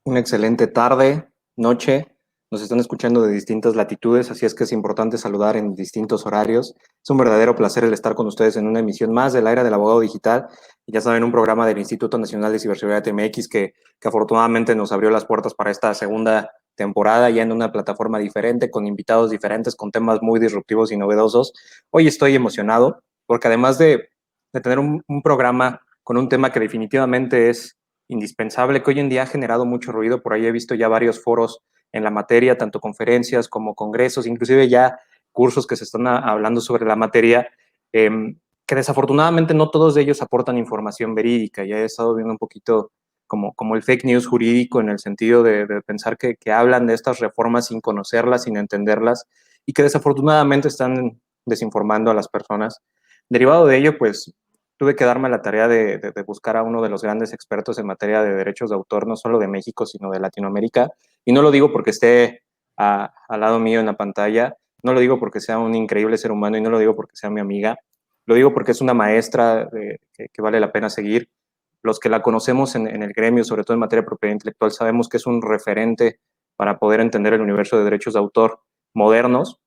Una excelente tarde, noche. Nos están escuchando de distintas latitudes, así es que es importante saludar en distintos horarios. Es un verdadero placer el estar con ustedes en una emisión más de la Era del Abogado Digital. Y ya saben, un programa del Instituto Nacional de Ciberseguridad MX que afortunadamente nos abrió las puertas para esta segunda temporada, ya en una plataforma diferente, con invitados diferentes, con temas muy disruptivos y novedosos. Hoy estoy emocionado porque además de tener un programa con un tema que definitivamente es indispensable, que hoy en día ha generado mucho ruido. Por ahí he visto ya varios foros en la materia, tanto conferencias como congresos, inclusive ya cursos que se están hablando sobre la materia, eh, que desafortunadamente no todos de ellos aportan información verídica. Ya he estado viendo un poquito como el fake news jurídico en el sentido de pensar que hablan de estas reformas sin conocerlas, sin entenderlas, y que desafortunadamente están desinformando a las personas. Derivado de ello, pues tuve que darme la tarea de buscar a uno de los grandes expertos en materia de derechos de autor, no solo de México, sino de Latinoamérica. Y no lo digo porque esté al lado mío en la pantalla, no lo digo porque sea un increíble ser humano y no lo digo porque sea mi amiga, lo digo porque es una maestra que vale la pena seguir. Los que la conocemos en el gremio, sobre todo en materia de propiedad intelectual, sabemos que es un referente para poder entender el universo de derechos de autor modernos.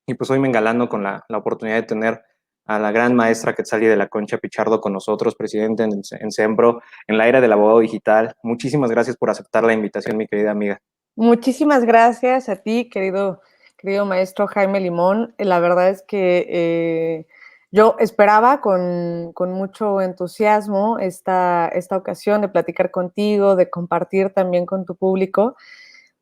Y pues hoy me engalano con la oportunidad de tener a la gran maestra Quetzali de la Concha Pichardo con nosotros, presidente en Sembro, en la era del abogado digital. Muchísimas gracias por aceptar la invitación, mi querida amiga. Muchísimas gracias a ti, querido maestro Jaime Limón. La verdad es que yo esperaba con mucho entusiasmo esta ocasión de platicar contigo, de compartir también con tu público,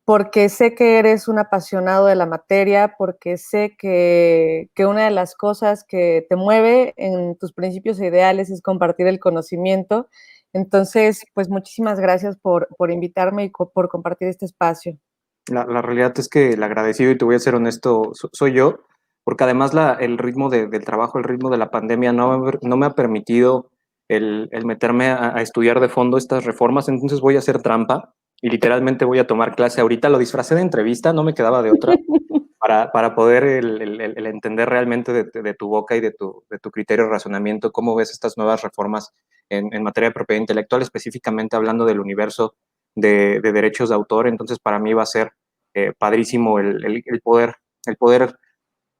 porque sé que eres un apasionado de la materia, porque sé que una de las cosas que te mueve en tus principios e ideales es compartir el conocimiento. Entonces, pues muchísimas gracias por invitarme y por compartir este espacio. La realidad es que el agradecido, y te voy a ser honesto, soy yo, porque además el ritmo del trabajo, el ritmo de la pandemia no me ha permitido el meterme a estudiar de fondo estas reformas, entonces voy a hacer trampa y literalmente voy a tomar clase ahorita. Lo disfracé de entrevista, no me quedaba de otra, para poder el entender realmente de tu boca y de tu criterio de razonamiento, cómo ves estas nuevas reformas en materia de propiedad intelectual, específicamente hablando del universo de derechos de autor. Entonces, para mí va a ser padrísimo el poder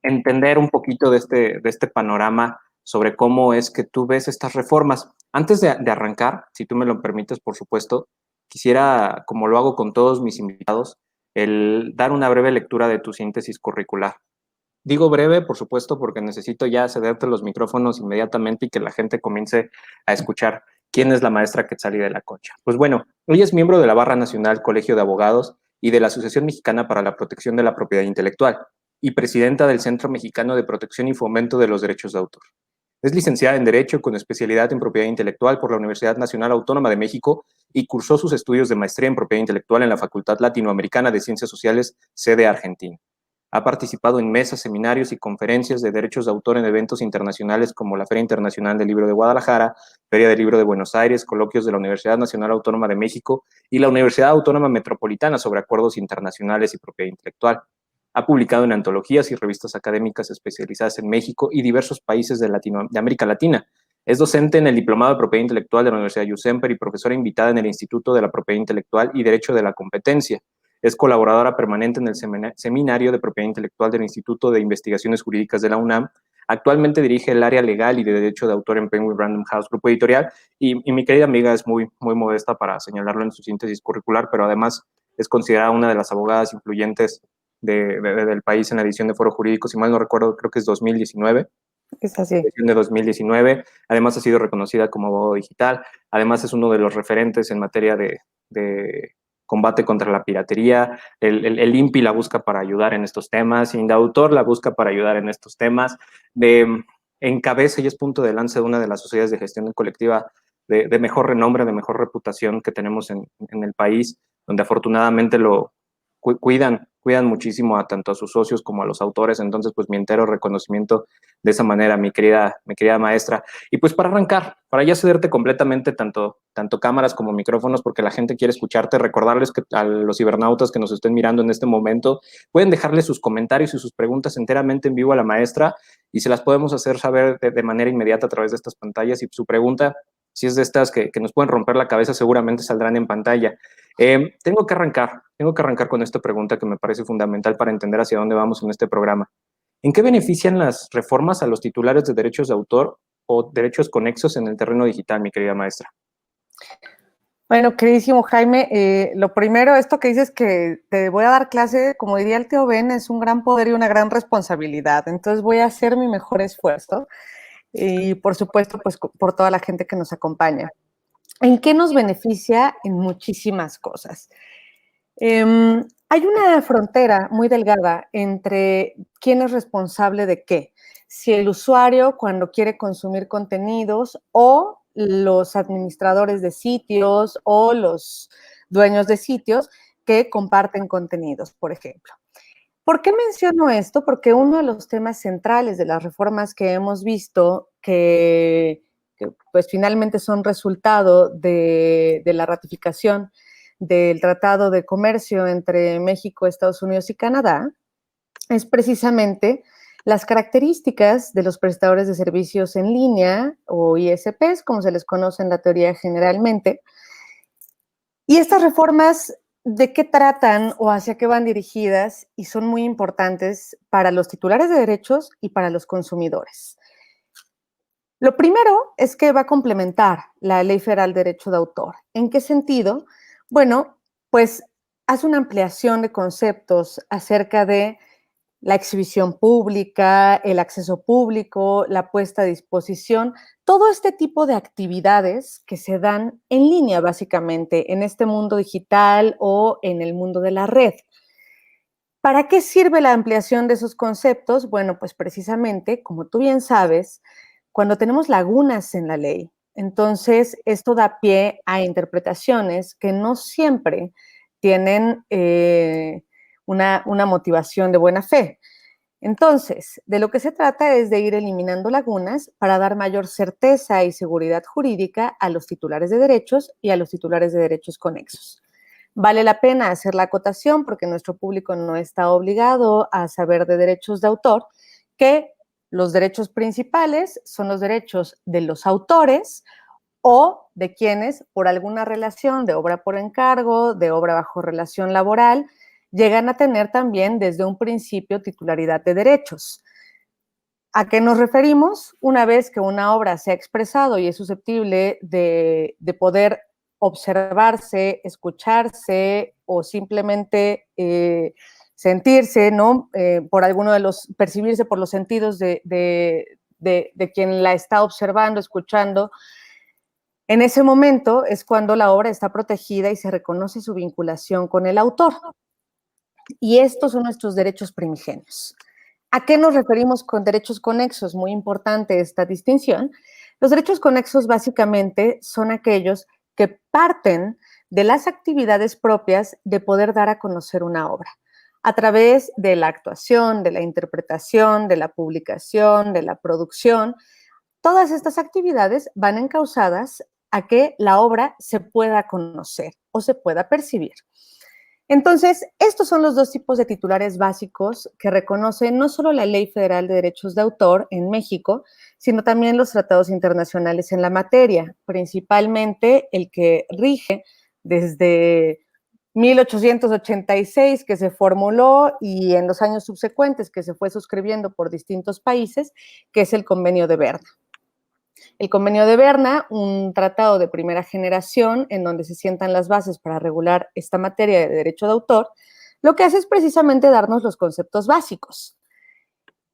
entender un poquito de este panorama sobre cómo es que tú ves estas reformas. Antes de arrancar, si tú me lo permites, por supuesto, quisiera, como lo hago con todos mis invitados, el dar una breve lectura de tu síntesis curricular. Digo breve, por supuesto, porque necesito ya cederte los micrófonos inmediatamente y que la gente comience a escuchar quién es la maestra Quetzali de la Concha. Pues bueno, ella es miembro de la Barra Nacional Colegio de Abogados y de la Asociación Mexicana para la Protección de la Propiedad Intelectual y presidenta del Centro Mexicano de Protección y Fomento de los Derechos de Autor. Es licenciada en Derecho con especialidad en Propiedad Intelectual por la Universidad Nacional Autónoma de México y cursó sus estudios de maestría en Propiedad Intelectual en la Facultad Latinoamericana de Ciencias Sociales, sede Argentina. Ha participado en mesas, seminarios y conferencias de derechos de autor en eventos internacionales como la Feria Internacional del Libro de Guadalajara, Feria del Libro de Buenos Aires, coloquios de la Universidad Nacional Autónoma de México y la Universidad Autónoma Metropolitana sobre acuerdos internacionales y propiedad intelectual. Ha publicado en antologías y revistas académicas especializadas en México y diversos países de América Latina. Es docente en el Diplomado de Propiedad Intelectual de la Universidad USEMPER y profesora invitada en el Instituto de la Propiedad Intelectual y Derecho de la Competencia. Es colaboradora permanente en el Seminario de Propiedad Intelectual del Instituto de Investigaciones Jurídicas de la UNAM. Actualmente dirige el área legal y de derecho de autor en Penguin Random House Grupo Editorial. Y mi querida amiga es muy modesta para señalarlo en su síntesis curricular, pero además es considerada una de las abogadas influyentes del país en la edición de Foro Jurídico. Si mal no recuerdo, creo que es 2019. Es así. Edición de 2019. Además ha sido reconocida como abogado digital. Además es uno de los referentes en materia de combate contra la piratería. El INPI la busca para ayudar en estos temas. Indautor la busca para ayudar en estos temas. Encabeza y es punto de lanza de una de las sociedades de gestión colectiva de mejor renombre, de mejor reputación que tenemos en el país, donde afortunadamente lo cuidan muchísimo a tanto a sus socios como a los autores. Entonces, pues mi entero reconocimiento de esa manera, mi querida maestra. Y pues para arrancar, para ya cederte completamente tanto cámaras como micrófonos, porque la gente quiere escucharte, recordarles que a los cibernautas que nos estén mirando en este momento, pueden dejarle sus comentarios y sus preguntas enteramente en vivo a la maestra y se las podemos hacer saber de manera inmediata a través de estas pantallas. Y su pregunta, si es de estas que nos pueden romper la cabeza, seguramente saldrán en pantalla. Tengo que arrancar con esta pregunta que me parece fundamental para entender hacia dónde vamos en este programa. ¿En qué benefician las reformas a los titulares de derechos de autor o derechos conexos en el terreno digital, mi querida maestra? Bueno, queridísimo Jaime, lo primero, esto que dices que te voy a dar clase, como diría el tío Ben, es un gran poder y una gran responsabilidad. Entonces voy a hacer mi mejor esfuerzo y por supuesto, pues por toda la gente que nos acompaña. ¿En qué nos beneficia? En muchísimas cosas. Hay una frontera muy delgada entre quién es responsable de qué. Si el usuario cuando quiere consumir contenidos o los administradores de sitios o los dueños de sitios que comparten contenidos, por ejemplo. ¿Por qué menciono esto? Porque uno de los temas centrales de las reformas que hemos visto que pues finalmente son resultado de la ratificación del Tratado de Comercio entre México, Estados Unidos y Canadá, es precisamente las características de los prestadores de servicios en línea o ISPs, como se les conoce en la teoría generalmente. Y estas reformas, ¿de qué tratan o hacia qué van dirigidas? Y son muy importantes para los titulares de derechos y para los consumidores. Lo primero es que va a complementar la Ley Federal de Derecho de Autor. ¿En qué sentido? Bueno, pues hace una ampliación de conceptos acerca de la exhibición pública, el acceso público, la puesta a disposición, todo este tipo de actividades que se dan en línea, básicamente, en este mundo digital o en el mundo de la red. ¿Para qué sirve la ampliación de esos conceptos? Bueno, pues precisamente, como tú bien sabes, cuando tenemos lagunas en la ley, entonces esto da pie a interpretaciones que no siempre tienen una motivación de buena fe. Entonces, de lo que se trata es de ir eliminando lagunas para dar mayor certeza y seguridad jurídica a los titulares de derechos y a los titulares de derechos conexos. Vale la pena hacer la acotación porque nuestro público no está obligado a saber de derechos de autor, que los derechos principales son los derechos de los autores o de quienes, por alguna relación de obra por encargo, de obra bajo relación laboral, llegan a tener también desde un principio titularidad de derechos. ¿A qué nos referimos? Una vez que una obra se ha expresado y es susceptible de poder observarse, escucharse o simplemente sentirse, ¿no? Por alguno de los, percibirse por los sentidos de quien la está observando, escuchando. En ese momento es cuando la obra está protegida y se reconoce su vinculación con el autor. Y estos son nuestros derechos primigenios. ¿A qué nos referimos con derechos conexos? Muy importante esta distinción. Los derechos conexos básicamente son aquellos que parten de las actividades propias de poder dar a conocer una obra a través de la actuación, de la interpretación, de la publicación, de la producción. Todas estas actividades van encausadas a que la obra se pueda conocer o se pueda percibir. Entonces, estos son los dos tipos de titulares básicos que reconoce no solo la Ley Federal de Derechos de Autor en México, sino también los tratados internacionales en la materia, principalmente el que rige desde 1886 que se formuló y en los años subsecuentes que se fue suscribiendo por distintos países, que es el Convenio de Berna. El Convenio de Berna, un tratado de primera generación en donde se sientan las bases para regular esta materia de derecho de autor, lo que hace es precisamente darnos los conceptos básicos.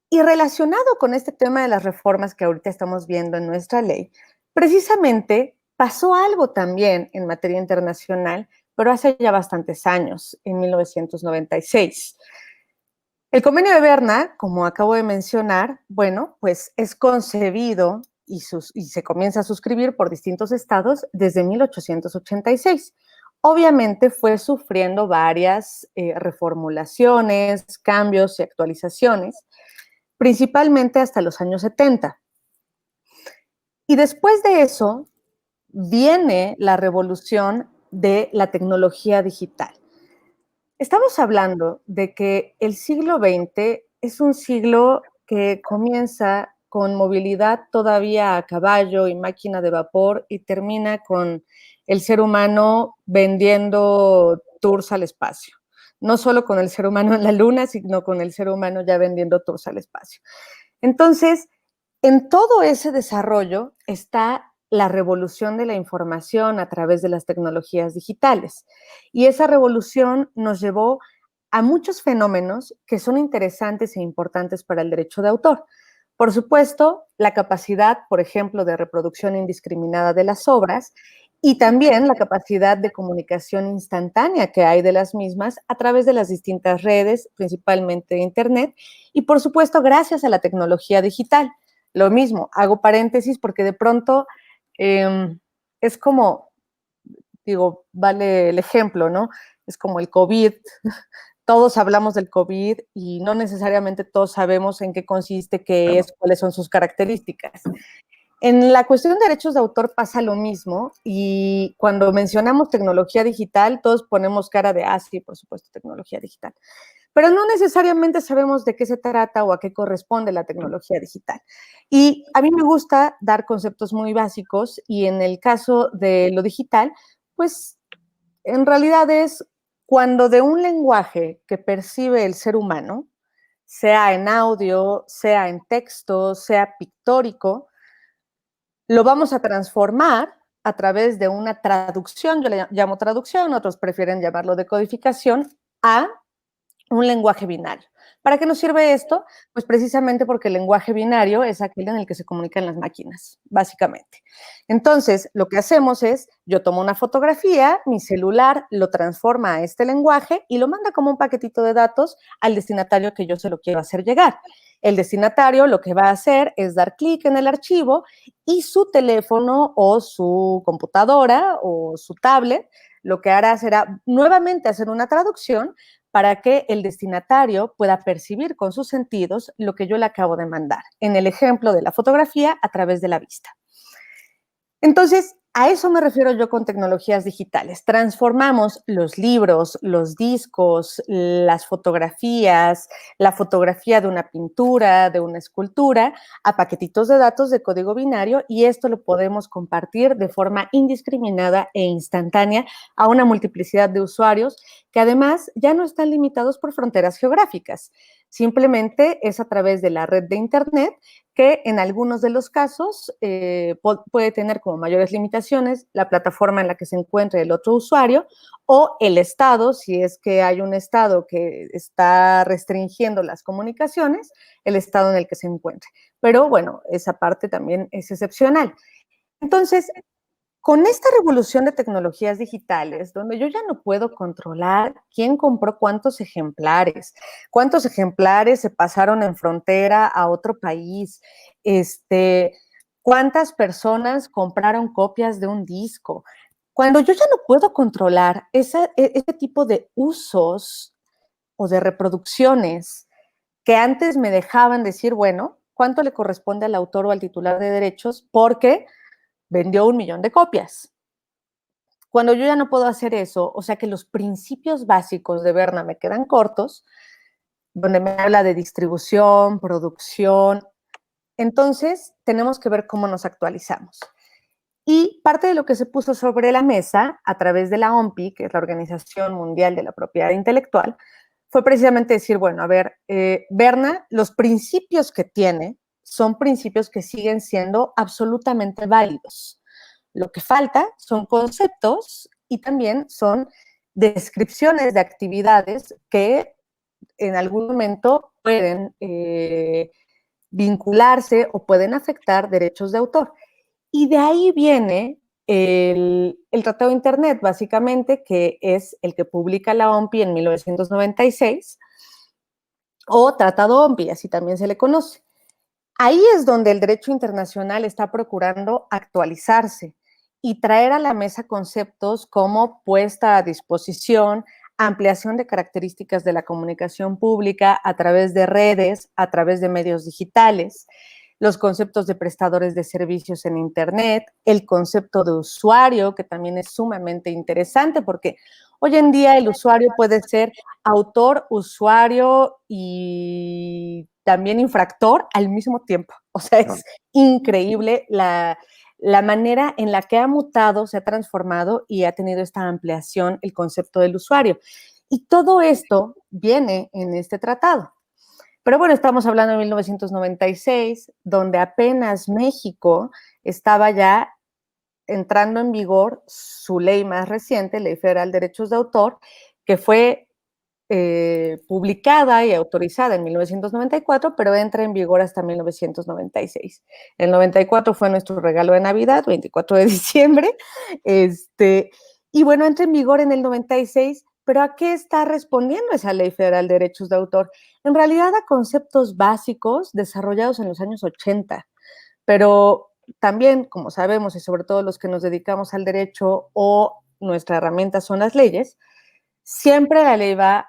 Y relacionado con este tema de las reformas que ahorita estamos viendo en nuestra ley, precisamente pasó algo también en materia internacional, pero hace ya bastantes años, en 1996. El Convenio de Berna, como acabo de mencionar, bueno, pues es concebido y se comienza a suscribir por distintos estados desde 1886. Obviamente fue sufriendo varias reformulaciones, cambios y actualizaciones, principalmente hasta los años 70. Y después de eso viene la revolución de la tecnología digital. Estamos hablando de que el siglo XX es un siglo que comienza con movilidad todavía a caballo y máquina de vapor y termina con el ser humano vendiendo tours al espacio. No solo con el ser humano en la luna, sino con el ser humano ya vendiendo tours al espacio. Entonces, en todo ese desarrollo está la revolución de la información a través de las tecnologías digitales. Y esa revolución nos llevó a muchos fenómenos que son interesantes e importantes para el derecho de autor. Por supuesto, la capacidad, por ejemplo, de reproducción indiscriminada de las obras y también la capacidad de comunicación instantánea que hay de las mismas a través de las distintas redes, principalmente Internet, y por supuesto, gracias a la tecnología digital. Lo mismo, hago paréntesis porque de pronto es como, digo, vale el ejemplo, ¿no? Es como el COVID. Todos hablamos del COVID y no necesariamente todos sabemos en qué consiste, qué es, cuáles son sus características. En la cuestión de derechos de autor pasa lo mismo y cuando mencionamos tecnología digital, todos ponemos cara de, sí, por supuesto, tecnología digital. Pero no necesariamente sabemos de qué se trata o a qué corresponde la tecnología digital. Y a mí me gusta dar conceptos muy básicos y en el caso de lo digital, pues en realidad es cuando de un lenguaje que percibe el ser humano, sea en audio, sea en texto, sea pictórico, lo vamos a transformar a través de una traducción, yo le llamo traducción, otros prefieren llamarlo decodificación, a un lenguaje binario. ¿Para qué nos sirve esto? Pues precisamente porque el lenguaje binario es aquel en el que se comunican las máquinas, básicamente. Entonces, lo que hacemos es, yo tomo una fotografía, mi celular lo transforma a este lenguaje y lo manda como un paquetito de datos al destinatario que yo se lo quiero hacer llegar. El destinatario lo que va a hacer es dar clic en el archivo y su teléfono o su computadora o su tablet lo que hará será nuevamente hacer una traducción para que el destinatario pueda percibir con sus sentidos lo que yo le acabo de mandar. En el ejemplo de la fotografía, a través de la vista. Entonces, a eso me refiero yo con tecnologías digitales. Transformamos los libros, los discos, las fotografías, la fotografía de una pintura, de una escultura, a paquetitos de datos de código binario y esto lo podemos compartir de forma indiscriminada e instantánea a una multiplicidad de usuarios que además ya no están limitados por fronteras geográficas. Simplemente es a través de la red de Internet que en algunos de los casos puede tener como mayores limitaciones la plataforma en la que se encuentre el otro usuario o el estado, si es que hay un estado que está restringiendo las comunicaciones, el estado en el que se encuentre. Pero bueno, esa parte también es excepcional. Entonces, con esta revolución de tecnologías digitales, donde yo ya no puedo controlar quién compró cuántos ejemplares se pasaron en frontera a otro país, cuántas personas compraron copias de un disco. Cuando yo ya no puedo controlar ese tipo de usos o de reproducciones que antes me dejaban decir, bueno, ¿cuánto le corresponde al autor o al titular de derechos? Porque vendió 1,000,000 de copias. Cuando yo ya no puedo hacer eso, o sea que los principios básicos de Berna me quedan cortos, donde me habla de distribución, producción, entonces tenemos que ver cómo nos actualizamos. Y parte de lo que se puso sobre la mesa a través de la OMPI, que es la Organización Mundial de la Propiedad Intelectual, fue precisamente decir, bueno, a ver, Berna, los principios que tiene son principios que siguen siendo absolutamente válidos. Lo que falta son conceptos y también son descripciones de actividades que en algún momento pueden vincularse o pueden afectar derechos de autor. Y de ahí viene el Tratado de Internet, básicamente, que es el que publica la OMPI en 1996, o Tratado OMPI, así también se le conoce. Ahí es donde el derecho internacional está procurando actualizarse y traer a la mesa conceptos como puesta a disposición, ampliación de características de la comunicación pública a través de redes, a través de medios digitales, los conceptos de prestadores de servicios en Internet, el concepto de usuario, que también es sumamente interesante porque hoy en día el usuario puede ser autor, usuario y también infractor al mismo tiempo. O sea, es increíble la manera en la que ha mutado, se ha transformado y ha tenido esta ampliación el concepto del usuario. Y todo esto viene en este tratado. Pero bueno, estamos hablando de 1996, donde apenas México estaba ya entrando en vigor su ley más reciente, Ley Federal de Derechos de Autor, que fue publicada y autorizada en 1994, pero entra en vigor hasta 1996. El 94 fue nuestro regalo de Navidad, 24 de diciembre, y bueno, entra en vigor en el 96, pero ¿a qué está respondiendo esa Ley Federal de Derechos de Autor? En realidad a conceptos básicos desarrollados en los años 80, pero también, como sabemos, y sobre todo los que nos dedicamos al derecho o nuestra herramienta son las leyes, siempre la ley va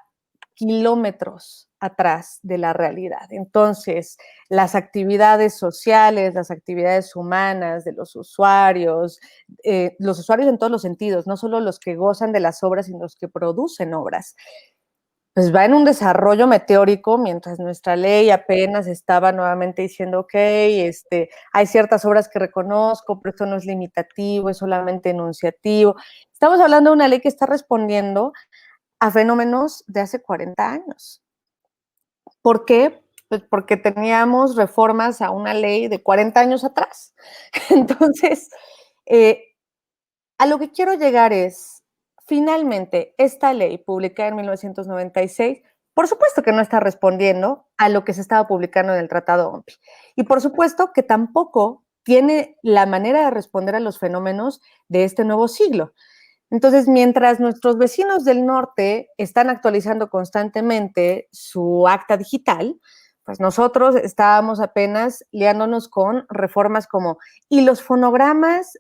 kilómetros atrás de la realidad. Entonces, las actividades sociales, las actividades humanas de los usuarios en todos los sentidos, no solo los que gozan de las obras, sino los que producen obras, pues va en un desarrollo meteórico, mientras nuestra ley apenas estaba nuevamente diciendo, ok, hay ciertas obras que reconozco, pero esto no es limitativo, es solamente enunciativo. Estamos hablando de una ley que está respondiendo a fenómenos de hace 40 años. ¿Por qué? Pues porque teníamos reformas a una ley de 40 años atrás. Entonces, a lo que quiero llegar es, finalmente, esta ley publicada en 1996, por supuesto que no está respondiendo a lo que se estaba publicando en el Tratado OMPI. Y por supuesto que tampoco tiene la manera de responder a los fenómenos de este nuevo siglo. Entonces, mientras nuestros vecinos del norte están actualizando constantemente su acta digital, pues nosotros estábamos apenas liándonos con reformas como, ¿y los fonogramas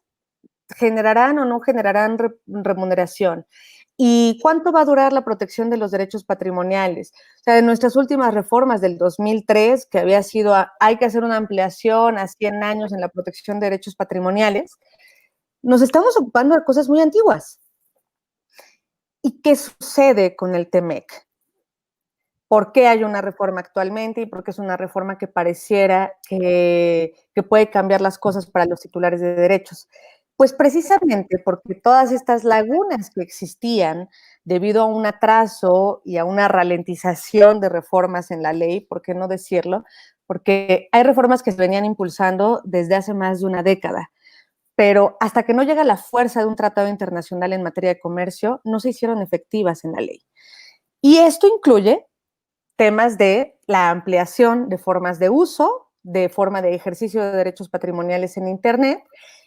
generarán o no generarán remuneración? ¿Y cuánto va a durar la protección de los derechos patrimoniales? O sea, de nuestras últimas reformas del 2003, que había sido, hay que hacer una ampliación a 100 años en la protección de derechos patrimoniales, nos estamos ocupando de cosas muy antiguas. ¿Y qué sucede con el TEMEC? ¿Por qué hay una reforma actualmente y por qué es una reforma que pareciera que puede cambiar las cosas para los titulares de derechos? Pues precisamente porque todas estas lagunas que existían debido a un atraso y a una ralentización de reformas en la ley, ¿por qué no decirlo? Porque hay reformas que se venían impulsando desde hace más de una década, pero hasta que no llega la fuerza de un tratado internacional en materia de comercio, no se hicieron efectivas en la ley. Y esto incluye temas de la ampliación de formas de uso, de forma de ejercicio de derechos patrimoniales en Internet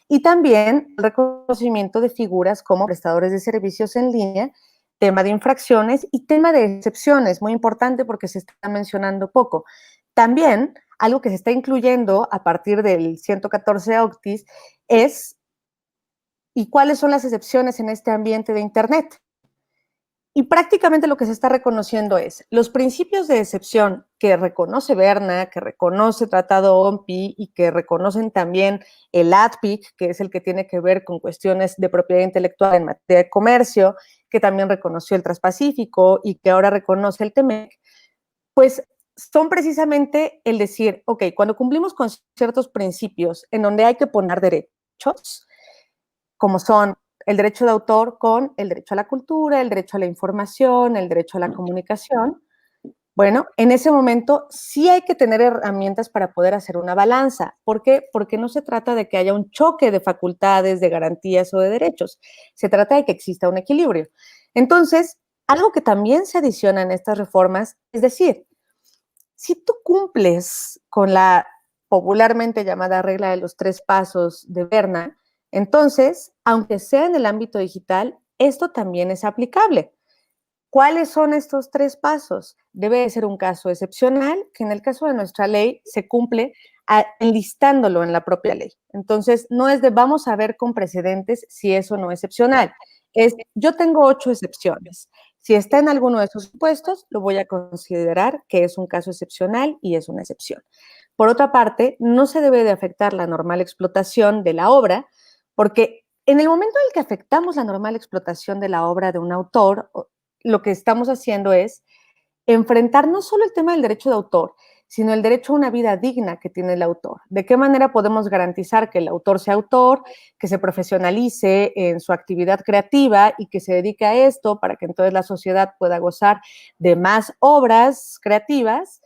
y también el reconocimiento de figuras como prestadores de servicios en línea, tema de infracciones y tema de excepciones, muy importante porque se está mencionando poco. También algo que se está incluyendo a partir del 114 Octis es ¿y cuáles son las excepciones en este ambiente de Internet? Y prácticamente lo que se está reconociendo es los principios de excepción que reconoce Berna, que reconoce Tratado OMPI y que reconocen también el ADPIC, que es el que tiene que ver con cuestiones de propiedad intelectual en materia de comercio, que también reconoció el Transpacífico y que ahora reconoce el TEMEC, pues son precisamente el decir, ok, cuando cumplimos con ciertos principios en donde hay que poner derechos, como son el derecho de autor con el derecho a la cultura, el derecho a la información, el derecho a la comunicación. Bueno, en ese momento sí hay que tener herramientas para poder hacer una balanza. ¿Por qué? Porque no se trata de que haya un choque de facultades, de garantías o de derechos. Se trata de que exista un equilibrio. Entonces, algo que también se adiciona en estas reformas, es decir, si tú cumples con la popularmente llamada regla de los 3 pasos de Berna, entonces, aunque sea en el ámbito digital, esto también es aplicable. ¿Cuáles son estos 3 pasos? Debe de ser un caso excepcional, que en el caso de nuestra ley se cumple enlistándolo en la propia ley. Entonces, no es de vamos a ver con precedentes si eso no es excepcional. Es yo tengo 8 excepciones. Si está en alguno de esos supuestos, lo voy a considerar que es un caso excepcional y es una excepción. Por otra parte, no se debe de afectar la normal explotación de la obra, porque en el momento en el que afectamos la normal explotación de la obra de un autor, lo que estamos haciendo es enfrentar no solo el tema del derecho de autor, sino el derecho a una vida digna que tiene el autor. ¿De qué manera podemos garantizar que el autor sea autor, que se profesionalice en su actividad creativa y que se dedique a esto para que entonces la sociedad pueda gozar de más obras creativas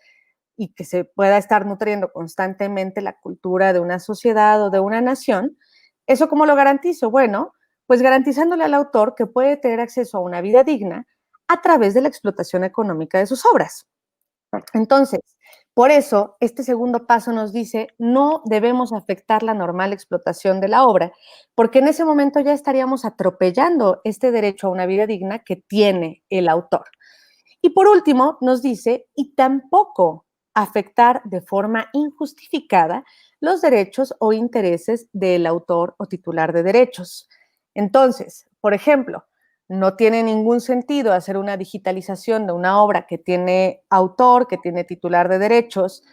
y que se pueda estar nutriendo constantemente la cultura de una sociedad o de una nación? ¿Eso cómo lo garantizo? Bueno, pues garantizándole al autor que puede tener acceso a una vida digna a través de la explotación económica de sus obras. Entonces, por eso, este segundo paso nos dice, no debemos afectar la normal explotación de la obra, porque en ese momento ya estaríamos atropellando este derecho a una vida digna que tiene el autor. Y por último, nos dice, y tampoco afectar de forma injustificada los derechos o intereses del autor o titular de derechos. Entonces, por ejemplo, no tiene ningún sentido hacer una digitalización de una obra que tiene autor, que tiene titular de derechos,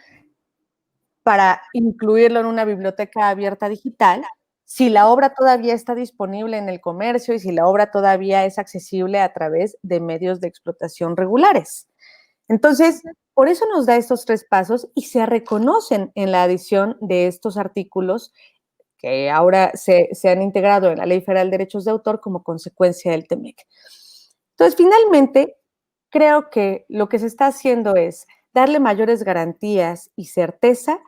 para incluirlo en una biblioteca abierta digital, si la obra todavía está disponible en el comercio y si la obra todavía es accesible a través de medios de explotación regulares. Entonces, por eso nos da estos 3 pasos y se reconocen en la adición de estos artículos que ahora se han integrado en la Ley Federal de Derechos de Autor como consecuencia del TEMEC. Entonces, finalmente, creo que lo que se está haciendo es darle mayores garantías y certeza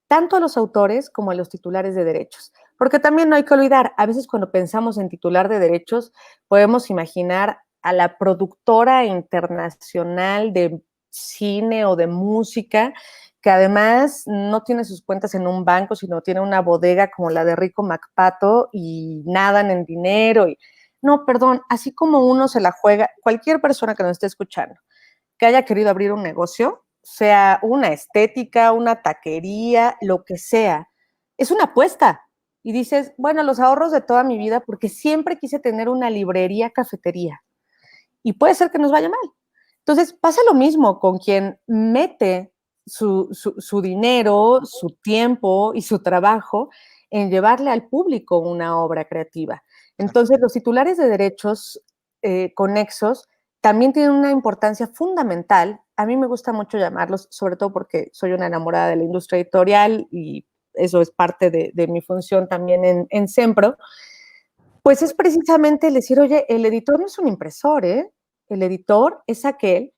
tanto a los autores como a los titulares de derechos. Porque también no hay que olvidar, a veces cuando pensamos en titular de derechos, podemos imaginar a la productora internacional de cine o de música, que además no tiene sus cuentas en un banco, sino tiene una bodega como la de Rico MacPato y nadan en dinero. No, perdón, así como uno se la juega, cualquier persona que nos esté escuchando, que haya querido abrir un negocio, sea una estética, una taquería, lo que sea, es una apuesta. Y dices, bueno, los ahorros de toda mi vida, porque siempre quise tener una librería, cafetería. Y puede ser que nos vaya mal. Entonces, pasa lo mismo con quien mete su dinero, su tiempo y su trabajo en llevarle al público una obra creativa. Entonces, los titulares de derechos conexos también tienen una importancia fundamental. A mí me gusta mucho llamarlos, sobre todo porque soy una enamorada de la industria editorial y eso es parte de mi función también en Sempro. Pues es precisamente el decir, oye, el editor no es un impresor, ¿eh? El editor es aquel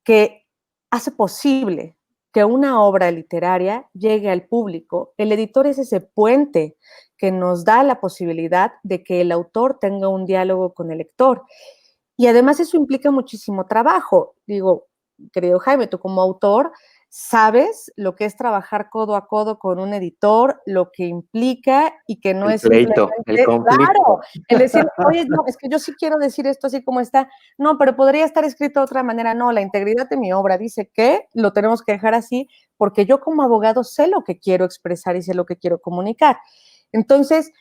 que hace posible que una obra literaria llegue al público. El editor es ese puente que nos da la posibilidad de que el autor tenga un diálogo con el lector. Y además eso implica muchísimo trabajo. Digo, querido Jaime, tú como autor sabes lo que es trabajar codo a codo con un editor, lo que implica y que no El es pleito, el simplemente, claro, conflicto. el decir, oye, no, es que yo sí quiero decir esto así como está, no, pero podría estar escrito de otra manera, no, la integridad de mi obra dice que lo tenemos que dejar así porque yo como abogado sé lo que quiero expresar y sé lo que quiero comunicar. Entonces,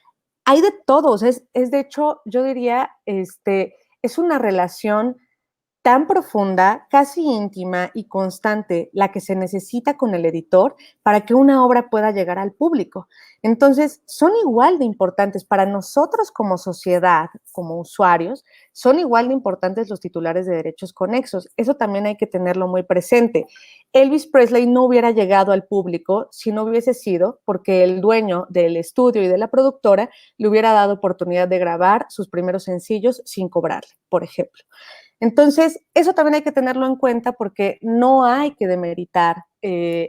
hay de todos, es de hecho, yo diría, es una relación tan profunda, casi íntima y constante la que se necesita con el editor para que una obra pueda llegar al público. Entonces, son igual de importantes para nosotros como sociedad, como usuarios, son igual de importantes los titulares de derechos conexos. Eso también hay que tenerlo muy presente. Elvis Presley no hubiera llegado al público si no hubiese sido porque el dueño del estudio y de la productora le hubiera dado oportunidad de grabar sus primeros sencillos sin cobrarle, por ejemplo. Entonces, eso también hay que tenerlo en cuenta porque no hay que demeritar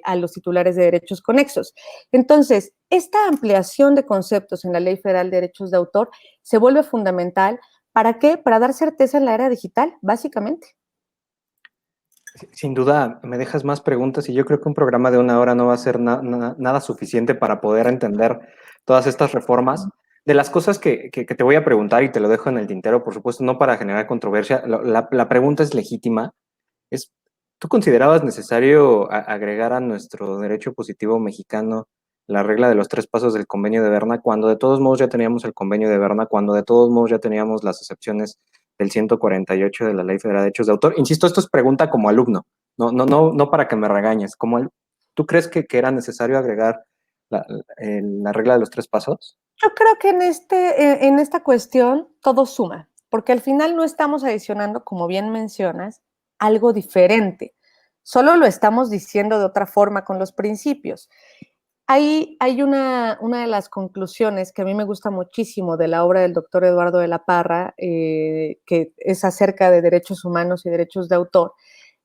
a los titulares de derechos conexos. Entonces, esta ampliación de conceptos en la Ley Federal de Derechos de Autor se vuelve fundamental. ¿Para qué? Para dar certeza en la era digital, básicamente. Sin duda, me dejas más preguntas y yo creo que un programa de una hora no va a ser nada suficiente para poder entender todas estas reformas. De las cosas que te voy a preguntar y te lo dejo en el tintero, por supuesto, no para generar controversia, la pregunta es legítima. Es, ¿tú considerabas necesario agregar a nuestro derecho positivo mexicano la regla de los 3 pasos del convenio de Berna, cuando de todos modos ya teníamos el convenio de Berna, cuando de todos modos ya teníamos las excepciones del 148 de la Ley Federal de Derechos de Autor? Insisto, esto es pregunta como alumno, no para que me regañes. ¿Tú crees que era necesario agregar la regla de los 3 pasos? Yo creo que en esta cuestión todo suma, porque al final no estamos adicionando, como bien mencionas, algo diferente. solo lo estamos diciendo de otra forma con los principios. Hay una de las conclusiones que a mí me gusta muchísimo de la obra del doctor Eduardo de la Parra, que es acerca de derechos humanos y derechos de autor,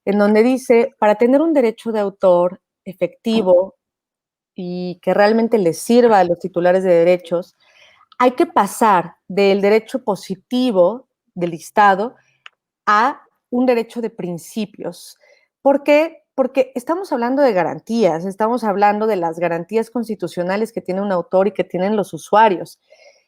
en donde dice, para tener un derecho de autor efectivo y que realmente les sirva a los titulares de derechos, hay que pasar del derecho positivo del listado a un derecho de principios. ¿Por qué? Porque estamos hablando de garantías, estamos hablando de las garantías constitucionales que tiene un autor y que tienen los usuarios.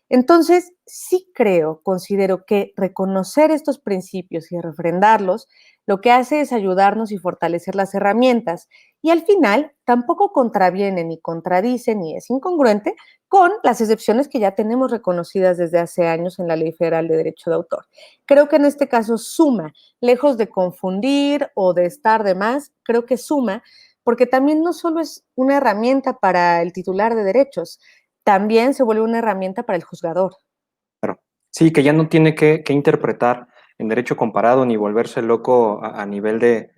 Entonces, sí creo, considero que reconocer estos principios y refrendarlos lo que hace es ayudarnos y fortalecer las herramientas. Y al final, tampoco contraviene ni contradice ni es incongruente con las excepciones que ya tenemos reconocidas desde hace años en la Ley Federal de Derecho de Autor. Creo que en este caso suma, lejos de confundir o de estar de más, creo que suma, porque también no solo es una herramienta para el titular de derechos, también se vuelve una herramienta para el juzgador. Claro. Sí, que ya no tiene que interpretar en derecho comparado ni volverse loco a nivel de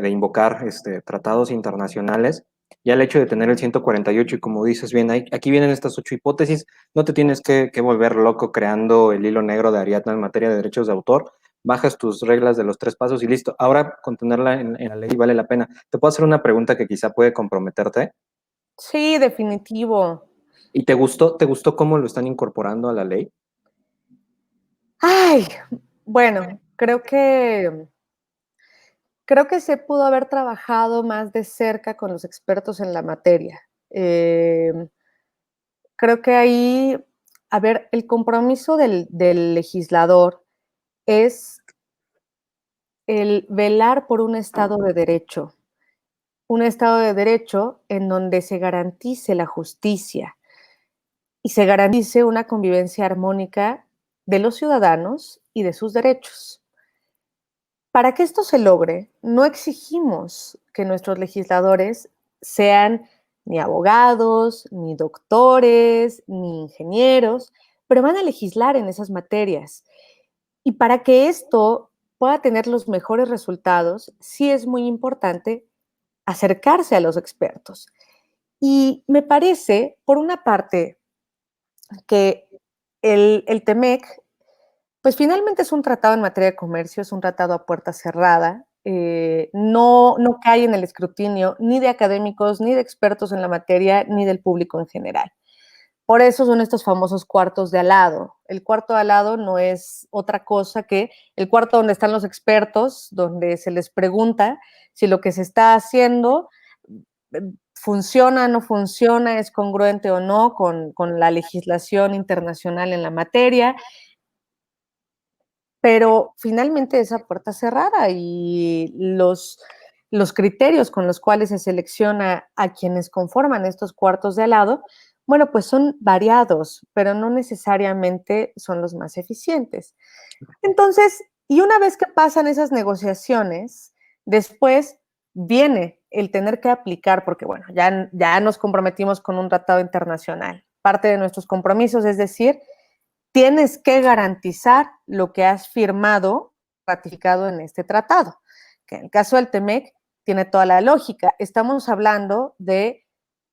invocar tratados internacionales. Ya el hecho de tener el 148 y como dices bien, aquí vienen estas 8 hipótesis, no te tienes que volver loco creando el hilo negro de Ariadna en materia de derechos de autor, bajas tus reglas de los 3 pasos y listo. Ahora, con tenerla en la ley vale la pena. ¿Te puedo hacer una pregunta que quizá puede comprometerte? Sí, definitivo. ¿Y te gustó cómo lo están incorporando a la ley? Ay, bueno, creo que se pudo haber trabajado más de cerca con los expertos en la materia. Creo que ahí, a ver, el compromiso del legislador es el velar por un Estado de Derecho en donde se garantice la justicia y se garantice una convivencia armónica de los ciudadanos y de sus derechos. Para que esto se logre, no exigimos que nuestros legisladores sean ni abogados, ni doctores, ni ingenieros, pero van a legislar en esas materias. Y para que esto pueda tener los mejores resultados, sí es muy importante acercarse a los expertos. Y me parece, por una parte, que el TEMEC pues finalmente es un tratado en materia de comercio, es un tratado a puerta cerrada, no cae en el escrutinio ni de académicos, ni de expertos en la materia, ni del público en general. Por eso son estos famosos cuartos de al lado. El cuarto de al lado no es otra cosa que el cuarto donde están los expertos, donde se les pregunta si lo que se está haciendo funciona, no funciona, es congruente o no con la legislación internacional en la materia, pero finalmente esa puerta cerrada y los criterios con los cuales se selecciona a quienes conforman estos cuartos de al lado, bueno, pues son variados, pero no necesariamente son los más eficientes. Entonces, y una vez que pasan esas negociaciones, después viene el tener que aplicar, porque bueno, ya nos comprometimos con un tratado internacional. Parte de nuestros compromisos es decir, tienes que garantizar lo que has firmado, ratificado en este tratado. Que en el caso del TEMEC tiene toda la lógica. Estamos hablando de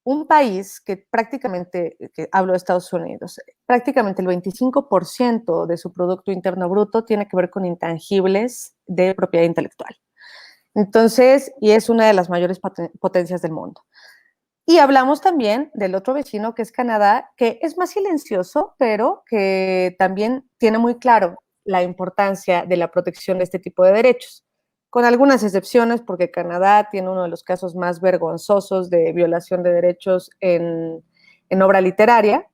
un país que prácticamente, que hablo de Estados Unidos, prácticamente el 25% de su Producto Interno Bruto tiene que ver con intangibles de propiedad intelectual. Entonces, y es una de las mayores potencias del mundo. Y hablamos también del otro vecino que es Canadá, que es más silencioso, pero que también tiene muy claro la importancia de la protección de este tipo de derechos, con algunas excepciones, porque Canadá tiene uno de los casos más vergonzosos de violación de derechos en obra literaria.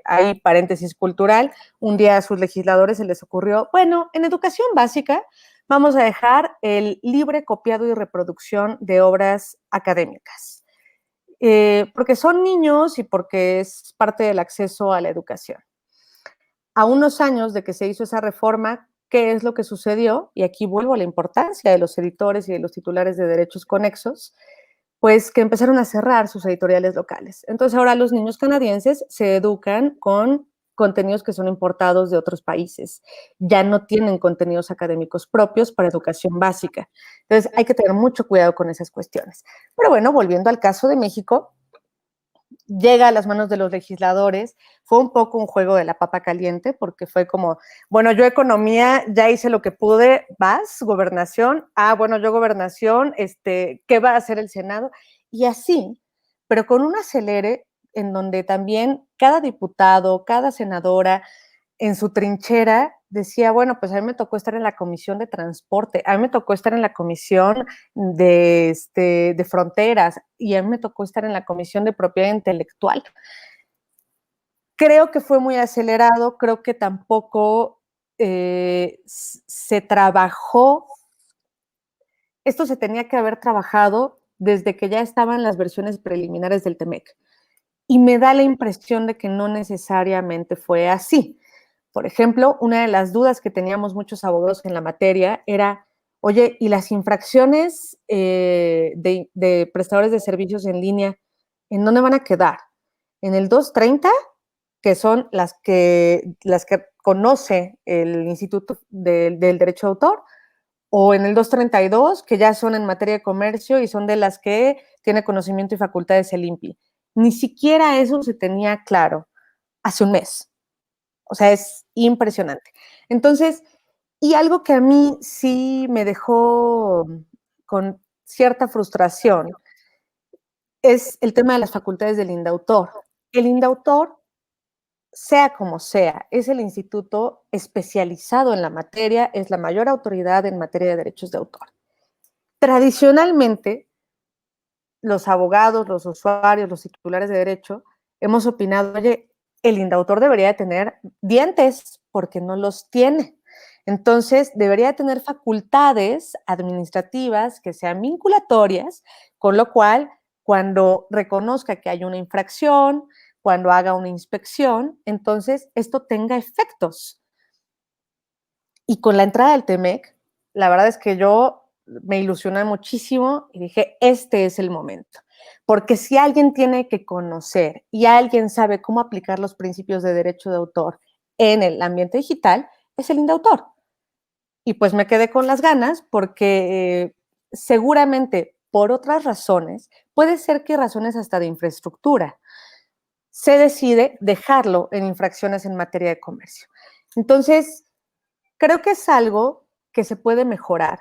Hay paréntesis cultural. Un día a sus legisladores se les ocurrió, bueno, en educación básica vamos a dejar el libre copiado y reproducción de obras académicas. Porque son niños y porque es parte del acceso a la educación. A unos años de que se hizo esa reforma, ¿qué es lo que sucedió? Y aquí vuelvo a la importancia de los editores y de los titulares de derechos conexos, pues que empezaron a cerrar sus editoriales locales. Entonces ahora los niños canadienses se educan con contenidos que son importados de otros países. Ya no tienen contenidos académicos propios para educación básica. Entonces, hay que tener mucho cuidado con esas cuestiones. Pero bueno, volviendo al caso de México, llega a las manos de los legisladores, fue un poco un juego de la papa caliente, porque fue como, bueno, yo economía, ya hice lo que pude, vas, gobernación, bueno, yo gobernación, ¿qué va a hacer el Senado? Y así, pero con un acelere en donde también cada diputado, cada senadora, en su trinchera decía, bueno, pues a mí me tocó estar en la comisión de transporte, a mí me tocó estar en la comisión de fronteras y a mí me tocó estar en la comisión de propiedad intelectual. Creo que fue muy acelerado, creo que tampoco se trabajó, esto se tenía que haber trabajado desde que ya estaban las versiones preliminares del TEMEC. Y me da la impresión de que no necesariamente fue así. Por ejemplo, una de las dudas que teníamos muchos abogados en la materia era, oye, ¿y las infracciones de prestadores de servicios en línea, en dónde van a quedar? ¿En el 230, que son las que conoce el Instituto del Derecho de Autor, o en el 232, que ya son en materia de comercio y son de las que tiene conocimiento y facultades el INPI? Ni siquiera eso se tenía claro hace un mes. O sea, es impresionante. Entonces, y algo que a mí sí me dejó con cierta frustración es el tema de las facultades del INDAUTOR. El INDAUTOR, sea como sea, es el instituto especializado en la materia, es la mayor autoridad en materia de derechos de autor. Tradicionalmente, los abogados, los usuarios, los titulares de derecho, hemos opinado, oye, el INDAUTOR debería de tener dientes porque no los tiene. Entonces, debería tener facultades administrativas que sean vinculatorias, con lo cual, cuando reconozca que hay una infracción, cuando haga una inspección, entonces esto tenga efectos. Y con la entrada del TEMEC, la verdad es que yo me ilusioné muchísimo y dije, este es el momento. Porque si alguien tiene que conocer y alguien sabe cómo aplicar los principios de derecho de autor en el ambiente digital, es el INDAUTOR. Y pues me quedé con las ganas porque seguramente por otras razones, puede ser que razones hasta de infraestructura, se decide dejarlo en infracciones en materia de comercio. Entonces, creo que es algo que se puede mejorar.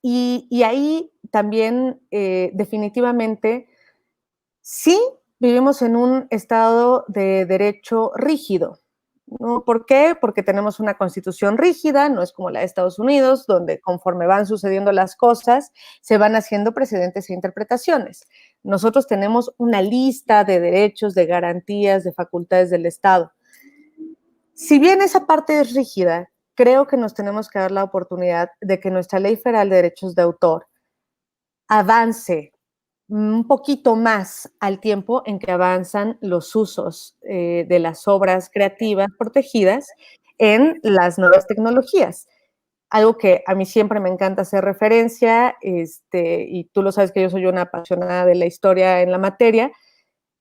Y ahí también definitivamente sí vivimos en un estado de derecho rígido, ¿no? ¿Por qué? Porque tenemos una constitución rígida, no es como la de Estados Unidos, donde conforme van sucediendo las cosas, se van haciendo precedentes e interpretaciones. Nosotros tenemos una lista de derechos, de garantías, de facultades del Estado. Si bien esa parte es rígida, creo que nos tenemos que dar la oportunidad de que nuestra Ley Federal de Derechos de Autor avance un poquito más al tiempo en que avanzan los usos de las obras creativas protegidas en las nuevas tecnologías. Algo que a mí siempre me encanta hacer referencia, y tú lo sabes que yo soy una apasionada de la historia en la materia,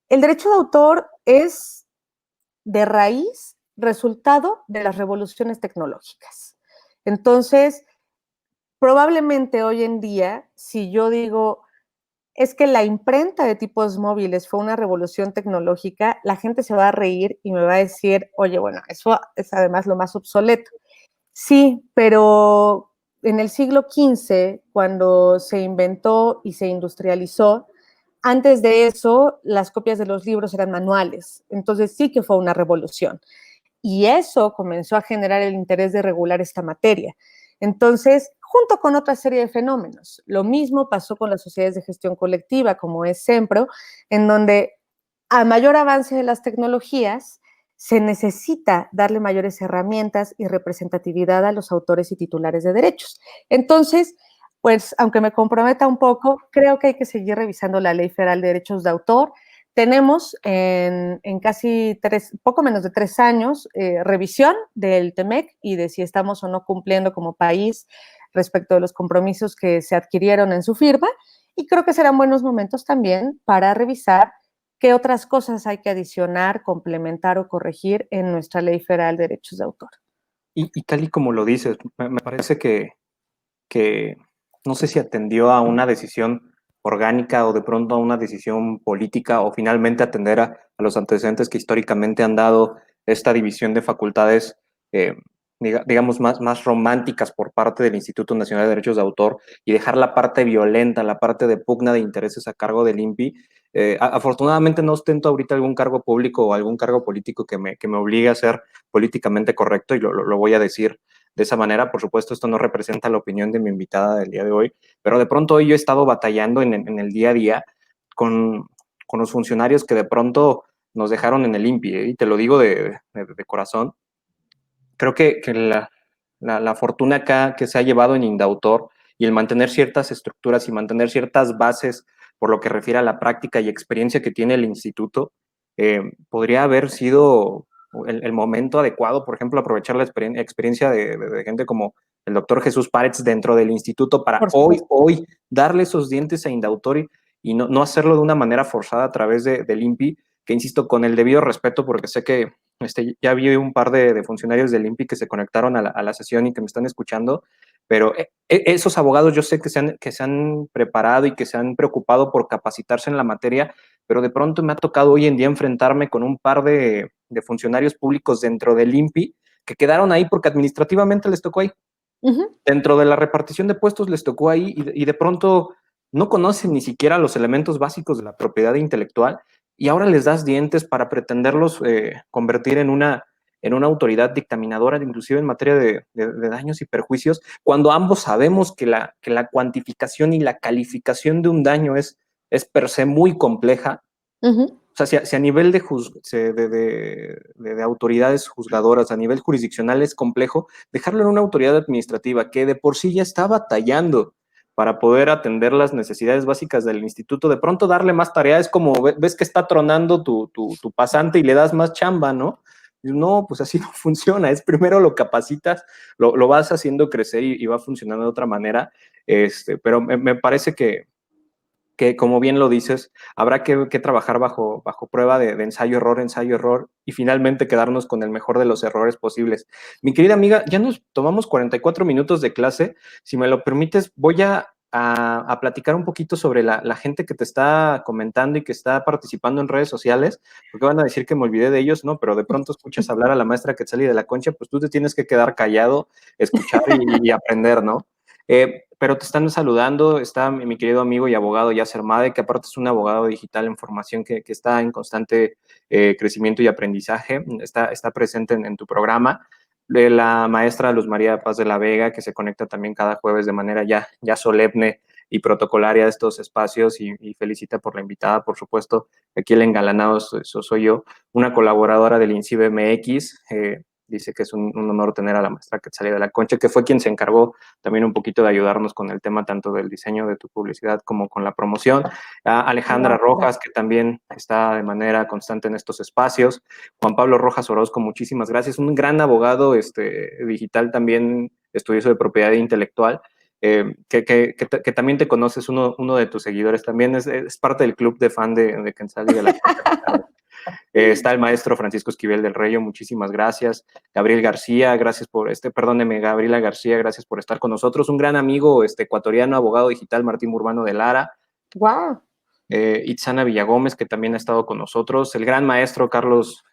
el derecho de autor es de raíz resultado de las revoluciones tecnológicas. Entonces, probablemente hoy en día, si yo digo, es que la imprenta de tipos móviles fue una revolución tecnológica, la gente se va a reír y me va a decir, oye, bueno, eso es además lo más obsoleto. Sí, pero en el siglo XV, cuando se inventó y se industrializó, antes de eso, las copias de los libros eran manuales. Entonces sí que fue una revolución. Y eso comenzó a generar el interés de regular esta materia. Entonces, junto con otra serie de fenómenos, lo mismo pasó con las sociedades de gestión colectiva, como es SEMPRO, en donde a mayor avance de las tecnologías, se necesita darle mayores herramientas y representatividad a los autores y titulares de derechos. Entonces, pues, aunque me comprometa un poco, creo que hay que seguir revisando la Ley Federal de Derechos de Autor. Tenemos en casi poco menos de 3 años, revisión del TEMEC y de si estamos o no cumpliendo como país respecto de los compromisos que se adquirieron en su firma. Y creo que serán buenos momentos también para revisar qué otras cosas hay que adicionar, complementar o corregir en nuestra Ley Federal de Derechos de Autor. Y tal y como lo dices, me parece que no sé si atendió a una decisión orgánica o de pronto a una decisión política o finalmente atender a los antecedentes que históricamente han dado esta división de facultades, eh, digamos, más románticas por parte del Instituto Nacional de Derechos de Autor y dejar la parte violenta, la parte de pugna de intereses a cargo del INPI. Afortunadamente no ostento ahorita algún cargo público o algún cargo político que me obligue a ser políticamente correcto y lo voy a decir de esa manera. Por supuesto, esto no representa la opinión de mi invitada del día de hoy, pero de pronto hoy yo he estado batallando en el día a día con, con los funcionarios que de pronto nos dejaron en el INPI, y te lo digo de corazón. Creo que la fortuna acá que se ha llevado en Indautor y el mantener ciertas estructuras y mantener ciertas bases por lo que refiere a la práctica y experiencia que tiene el instituto, podría haber sido el momento adecuado, por ejemplo, aprovechar la experiencia de gente como el doctor Jesús Párez dentro del instituto para hoy darle esos dientes a Indautor y no hacerlo de una manera forzada a través del INPI, que insisto, con el debido respeto, porque sé que ya vi un par de funcionarios del INPI que se conectaron a la sesión y que me están escuchando, pero esos abogados yo sé que se han preparado y que se han preocupado por capacitarse en la materia, pero de pronto me ha tocado hoy en día enfrentarme con un par de funcionarios públicos dentro del INPI que quedaron ahí porque administrativamente les tocó ahí. Dentro de la repartición de puestos les tocó ahí y de pronto no conocen ni siquiera los elementos básicos de la propiedad intelectual y ahora les das dientes para pretenderlos convertir en una autoridad dictaminadora, inclusive en materia de daños y perjuicios, cuando ambos sabemos que la cuantificación y la calificación de un daño es per se muy compleja. O sea, si a nivel de autoridades juzgadoras, a nivel jurisdiccional es complejo, dejarlo en una autoridad administrativa que de por sí ya está batallando para poder atender las necesidades básicas del instituto, de pronto darle más tarea es como ves que está tronando tu pasante y le das más chamba, ¿no? No, pues así no funciona, es primero lo capacitas, lo vas haciendo crecer y va funcionando de otra manera, pero me parece que como bien lo dices, habrá que trabajar bajo prueba de ensayo-error, y finalmente quedarnos con el mejor de los errores posibles. Mi querida amiga, ya nos tomamos 44 minutos de clase. Si me lo permites, voy a platicar un poquito sobre la gente que te está comentando y que está participando en redes sociales, porque van a decir que me olvidé de ellos, ¿no? Pero de pronto escuchas hablar a la maestra Quetzali de la Concha, pues tú te tienes que quedar callado, escuchar y aprender, ¿no? Pero te están saludando, está mi querido amigo y abogado Yasser Made, que aparte es un abogado digital en formación que está en constante crecimiento y aprendizaje, está presente en tu programa. La maestra Luz María Paz de la Vega, que se conecta también cada jueves de manera ya solemne y protocolaria a estos espacios y felicita por la invitada, por supuesto. Aquí el engalanado soy yo, una colaboradora del INCIBE MX. Dice que es un honor tener a la maestra Quetzali de la Concha, que fue quien se encargó también un poquito de ayudarnos con el tema tanto del diseño de tu publicidad como con la promoción. Alejandra Rojas, que también está de manera constante en estos espacios. Juan Pablo Rojas Orozco, muchísimas gracias. Un gran abogado digital también, estudioso de propiedad intelectual. Que también te conoces, uno de tus seguidores también es parte del club de fan de Quetzali de la Concha. Está el maestro Francisco Esquivel del Reyo, muchísimas gracias. Gabriel García, gracias por Gabriela García, gracias por estar con nosotros. Un gran amigo ecuatoriano, abogado digital, Martín Urbano de Lara. ¡Wow! Itzana Villagómez, que también ha estado con nosotros. El gran maestro Carlos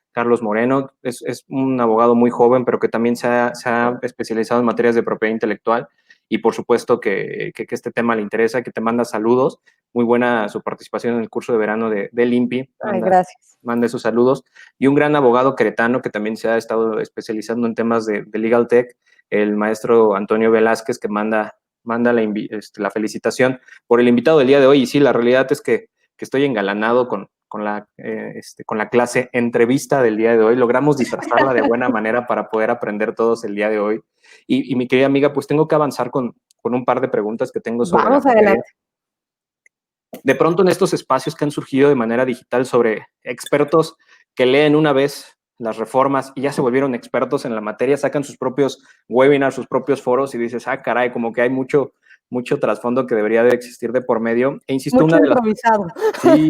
Moreno, es un abogado muy joven, pero que también se ha especializado en materias de propiedad intelectual. Y por supuesto que este tema le interesa, que te manda saludos. Muy buena su participación en el curso de verano del INPI. Gracias. Manda sus saludos. Y un gran abogado queretano que también se ha estado especializando en temas de Legal Tech, el maestro Antonio Velázquez, que manda la felicitación por el invitado del día de hoy. Y sí, la realidad es que estoy engalanado con la clase entrevista del día de hoy. Logramos disfrazarla de buena manera para poder aprender todos el día de hoy. Y mi querida amiga, pues tengo que avanzar con un par de preguntas que tengo sobre Vamos adelante. De pronto en estos espacios que han surgido de manera digital sobre expertos que leen una vez las reformas y ya se volvieron expertos en la materia, sacan sus propios webinars, sus propios foros y dices, caray, como que hay mucho trasfondo que debería de existir de por medio. E insisto, mucho improvisado. Sí,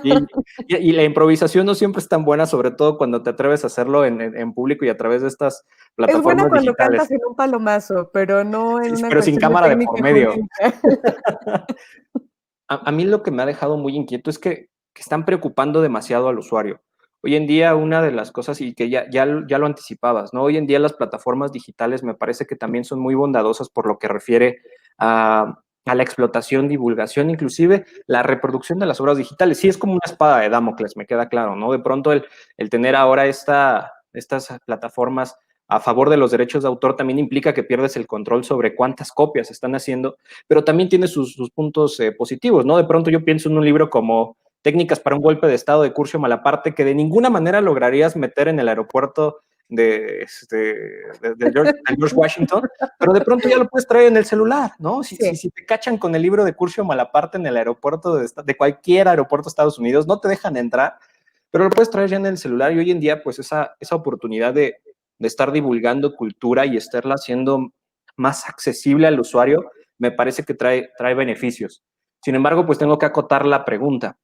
Y, y la improvisación no siempre es tan buena, sobre todo cuando te atreves a hacerlo en público y a través de estas Es buena plataformas cuando digitales, cantas en un palomazo, pero no en sí, una pero sin cuestión de cámara de por técnica medio. jurídica. A mí lo que me ha dejado muy inquieto es que están preocupando demasiado al usuario. Hoy en día una de las cosas, y que ya lo anticipabas, ¿no? Hoy en día las plataformas digitales me parece que también son muy bondadosas por lo que refiere a la explotación, divulgación, inclusive la reproducción de las obras digitales. Sí, es como una espada de Damocles, me queda claro, ¿no? De pronto el tener ahora estas plataformas a favor de los derechos de autor también implica que pierdes el control sobre cuántas copias están haciendo, pero también tiene sus puntos positivos, ¿no? De pronto yo pienso en un libro como Técnicas para un golpe de estado de Curcio Malaparte, que de ninguna manera lograrías meter en el aeropuerto de George Washington, pero de pronto ya lo puedes traer en el celular, ¿no? Sí. Si te cachan con el libro de Curcio Malaparte en el aeropuerto de cualquier aeropuerto de Estados Unidos, no te dejan entrar, pero lo puedes traer ya en el celular y hoy en día pues esa oportunidad de estar divulgando cultura y estarla haciendo más accesible al usuario, me parece que trae beneficios. Sin embargo, pues tengo que acotar la pregunta.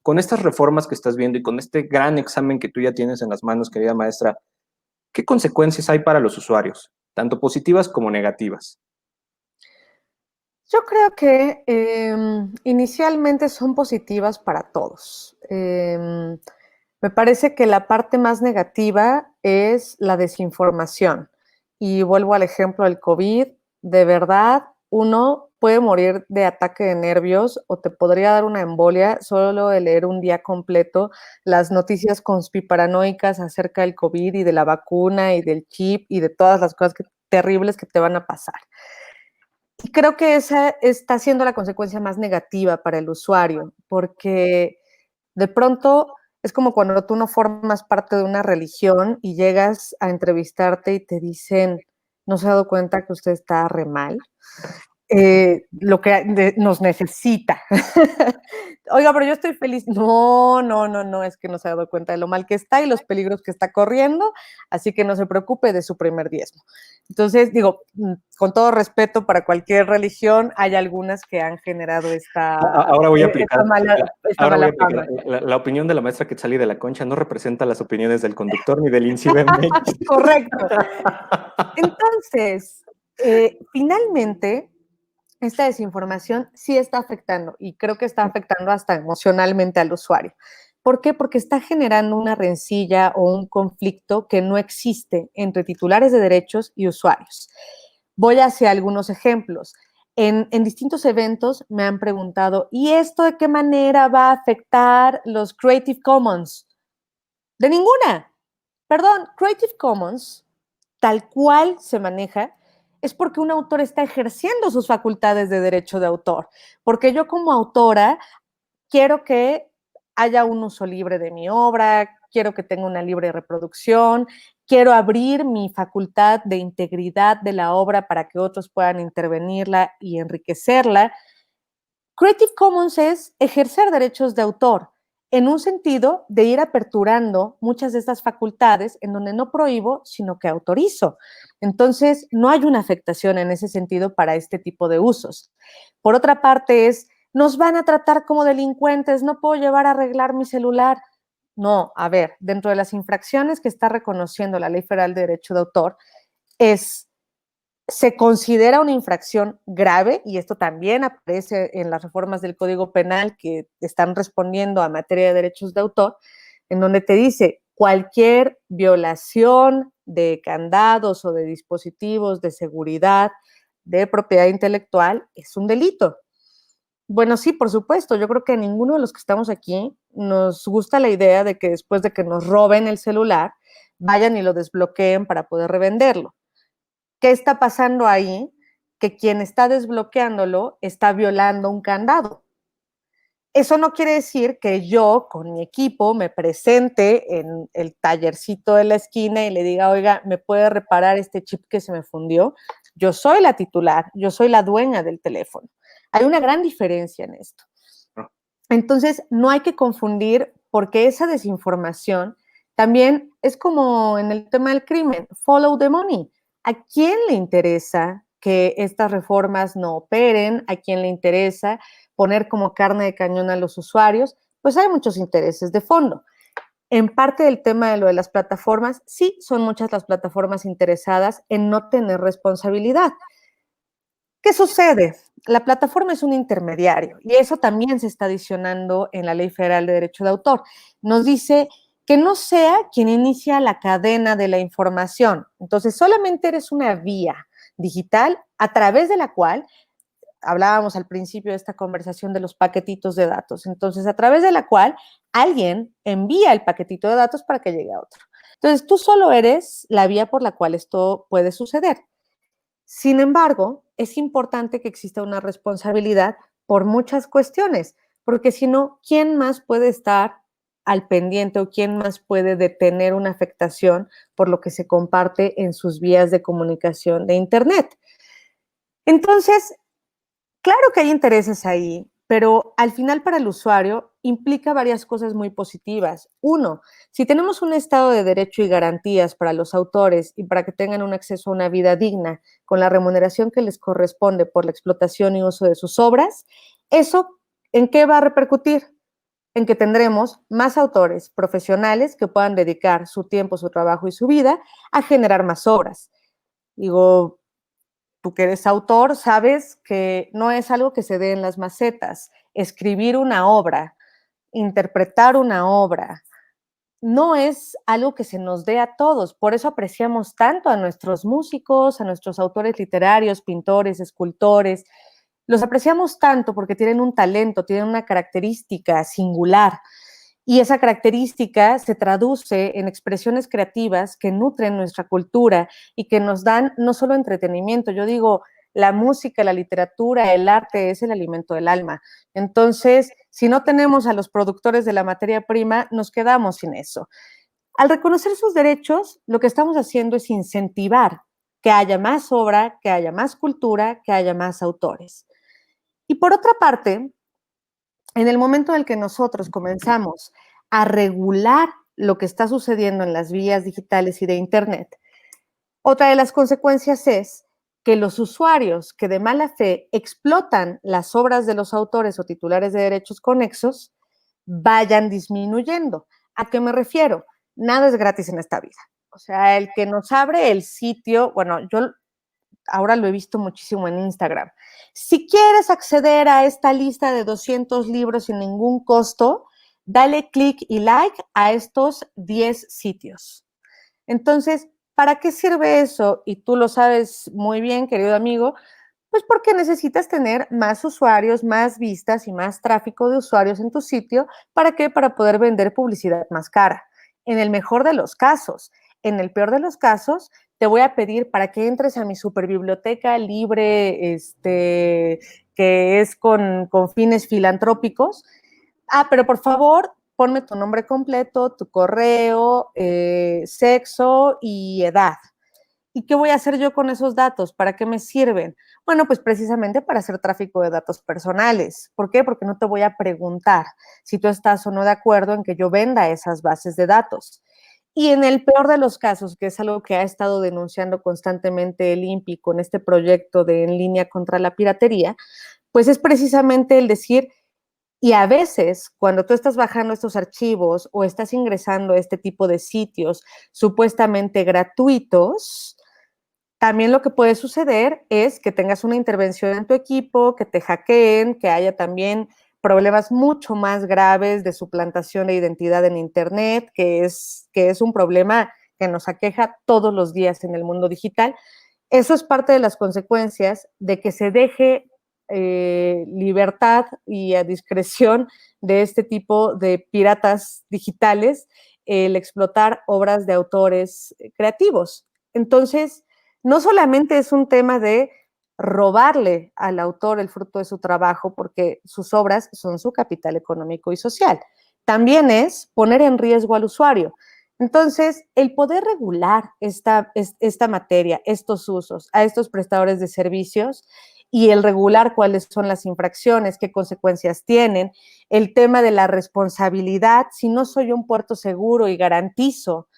Con estas reformas que estás viendo y con este gran examen que tú ya tienes en las manos, querida maestra, ¿qué consecuencias hay para los usuarios, tanto positivas como negativas? Yo creo que inicialmente son positivas para todos. Me parece que la parte más negativa es la desinformación. Y vuelvo al ejemplo del COVID. De verdad, uno puede morir de ataque de nervios o te podría dar una embolia solo de leer un día completo las noticias conspiparanoicas acerca del COVID y de la vacuna y del chip y de todas las cosas terribles que te van a pasar. Y creo que esa está siendo la consecuencia más negativa para el usuario, porque de pronto es como cuando tú no formas parte de una religión y llegas a entrevistarte y te dicen, ¿no se ha dado cuenta que usted está re mal? Lo que nos necesita. Oiga, pero yo estoy feliz. No, no, no, no, es que no se ha dado cuenta de lo mal que está y los peligros que está corriendo, así que no se preocupe de su primer diezmo. Entonces, digo, con todo respeto para cualquier religión, hay algunas que han generado Ahora voy a aplicar, esta ahora voy a mala aplicar fama. la opinión de la maestra Quetzalí de la Concha no representa las opiniones del conductor ni del INCIBE. Correcto. Entonces, finalmente, esta desinformación sí está afectando y creo que está afectando hasta emocionalmente al usuario. ¿Por qué? Porque está generando una rencilla o un conflicto que no existe entre titulares de derechos y usuarios. Voy hacia algunos ejemplos. En distintos eventos me han preguntado, ¿y esto de qué manera va a afectar los Creative Commons? De ninguna. Perdón, Creative Commons, tal cual se maneja, es porque un autor está ejerciendo sus facultades de derecho de autor. Porque yo como autora quiero que haya un uso libre de mi obra, quiero que tenga una libre reproducción, quiero abrir mi facultad de integridad de la obra para que otros puedan intervenirla y enriquecerla. Creative Commons es ejercer derechos de autor en un sentido de ir aperturando muchas de estas facultades en donde no prohíbo, sino que autorizo. Entonces, no hay una afectación en ese sentido para este tipo de usos. Por otra parte, nos van a tratar como delincuentes, no puedo llevar a arreglar mi celular. No, a ver, dentro de las infracciones que está reconociendo la Ley Federal de Derecho de Autor, se considera una infracción grave, y esto también aparece en las reformas del Código Penal que están respondiendo a materia de derechos de autor, en donde te dice cualquier violación de candados o de dispositivos de seguridad de propiedad intelectual es un delito. Bueno, sí, por supuesto. Yo creo que a ninguno de los que estamos aquí nos gusta la idea de que después de que nos roben el celular, vayan y lo desbloqueen para poder revenderlo. ¿Qué está pasando ahí? Que quien está desbloqueándolo está violando un candado. Eso no quiere decir que yo con mi equipo me presente en el tallercito de la esquina y le diga, oiga, ¿me puede reparar este chip que se me fundió? Yo soy la titular, yo soy la dueña del teléfono. Hay una gran diferencia en esto. Entonces, no hay que confundir, porque esa desinformación también es como en el tema del crimen, follow the money. ¿A quién le interesa que estas reformas no operen? ¿A quién le interesa poner como carne de cañón a los usuarios? Pues hay muchos intereses de fondo. En parte del tema de lo de las plataformas, sí son muchas las plataformas interesadas en no tener responsabilidad. ¿Qué sucede? La plataforma es un intermediario y eso también se está adicionando en la Ley Federal de Derecho de Autor. Nos dice que no sea quien inicia la cadena de la información. Entonces, solamente eres una vía digital a través de la cual hablábamos al principio de esta conversación de los paquetitos de datos. Entonces, a través de la cual alguien envía el paquetito de datos para que llegue a otro. Entonces, tú solo eres la vía por la cual esto puede suceder. Sin embargo, es importante que exista una responsabilidad por muchas cuestiones, porque si no, ¿quién más puede estar al pendiente o quién más puede detener una afectación por lo que se comparte en sus vías de comunicación de Internet? Entonces, claro que hay intereses ahí, pero al final para el usuario implica varias cosas muy positivas. Uno, si tenemos un estado de derecho y garantías para los autores y para que tengan un acceso a una vida digna con la remuneración que les corresponde por la explotación y uso de sus obras, ¿eso en qué va a repercutir? En que tendremos más autores profesionales que puedan dedicar su tiempo, su trabajo y su vida a generar más obras. Digo, tú que eres autor, sabes que no es algo que se dé en las macetas. Escribir una obra, interpretar una obra, no es algo que se nos dé a todos. Por eso apreciamos tanto a nuestros músicos, a nuestros autores literarios, pintores, escultores. Los apreciamos tanto porque tienen un talento, tienen una característica singular. Y esa característica se traduce en expresiones creativas que nutren nuestra cultura y que nos dan no solo entretenimiento, yo digo, la música, la literatura, el arte es el alimento del alma. Entonces, si no tenemos a los productores de la materia prima, nos quedamos sin eso. Al reconocer sus derechos, lo que estamos haciendo es incentivar que haya más obra, que haya más cultura, que haya más autores. Y por otra parte, en el momento en el que nosotros comenzamos a regular lo que está sucediendo en las vías digitales y de Internet, otra de las consecuencias es que los usuarios que de mala fe explotan las obras de los autores o titulares de derechos conexos vayan disminuyendo. ¿A qué me refiero? Nada es gratis en esta vida. O sea, el que nos abre el sitio, bueno, yo ahora lo he visto muchísimo en Instagram. Si quieres acceder a esta lista de 200 libros sin ningún costo, dale clic y like a estos 10 sitios. Entonces, ¿para qué sirve eso? Y tú lo sabes muy bien, querido amigo, pues porque necesitas tener más usuarios, más vistas y más tráfico de usuarios en tu sitio. ¿Para qué? Para poder vender publicidad más cara. En el mejor de los casos. En el peor de los casos, te voy a pedir para que entres a mi superbiblioteca libre, que es con fines filantrópicos. Pero por favor, ponme tu nombre completo, tu correo, sexo y edad. ¿Y qué voy a hacer yo con esos datos? ¿Para qué me sirven? Bueno, pues precisamente para hacer tráfico de datos personales. ¿Por qué? Porque no te voy a preguntar si tú estás o no de acuerdo en que yo venda esas bases de datos. Y en el peor de los casos, que es algo que ha estado denunciando constantemente el INPI con este proyecto de En Línea contra la Piratería, pues es precisamente el decir, y a veces, cuando tú estás bajando estos archivos o estás ingresando a este tipo de sitios supuestamente gratuitos, también lo que puede suceder es que tengas una intervención en tu equipo, que te hackeen, que haya también problemas mucho más graves de suplantación de identidad en Internet, que es un problema que nos aqueja todos los días en el mundo digital. Eso es parte de las consecuencias de que se deje libertad y a discreción de este tipo de piratas digitales el explotar obras de autores creativos. Entonces, no solamente es un tema de robarle al autor el fruto de su trabajo porque sus obras son su capital económico y social, también es poner en riesgo al usuario. Entonces, el poder regular esta materia, estos usos a estos prestadores de servicios y el regular cuáles son las infracciones, qué consecuencias tienen, el tema de la responsabilidad, si no soy un puerto seguro y garantizo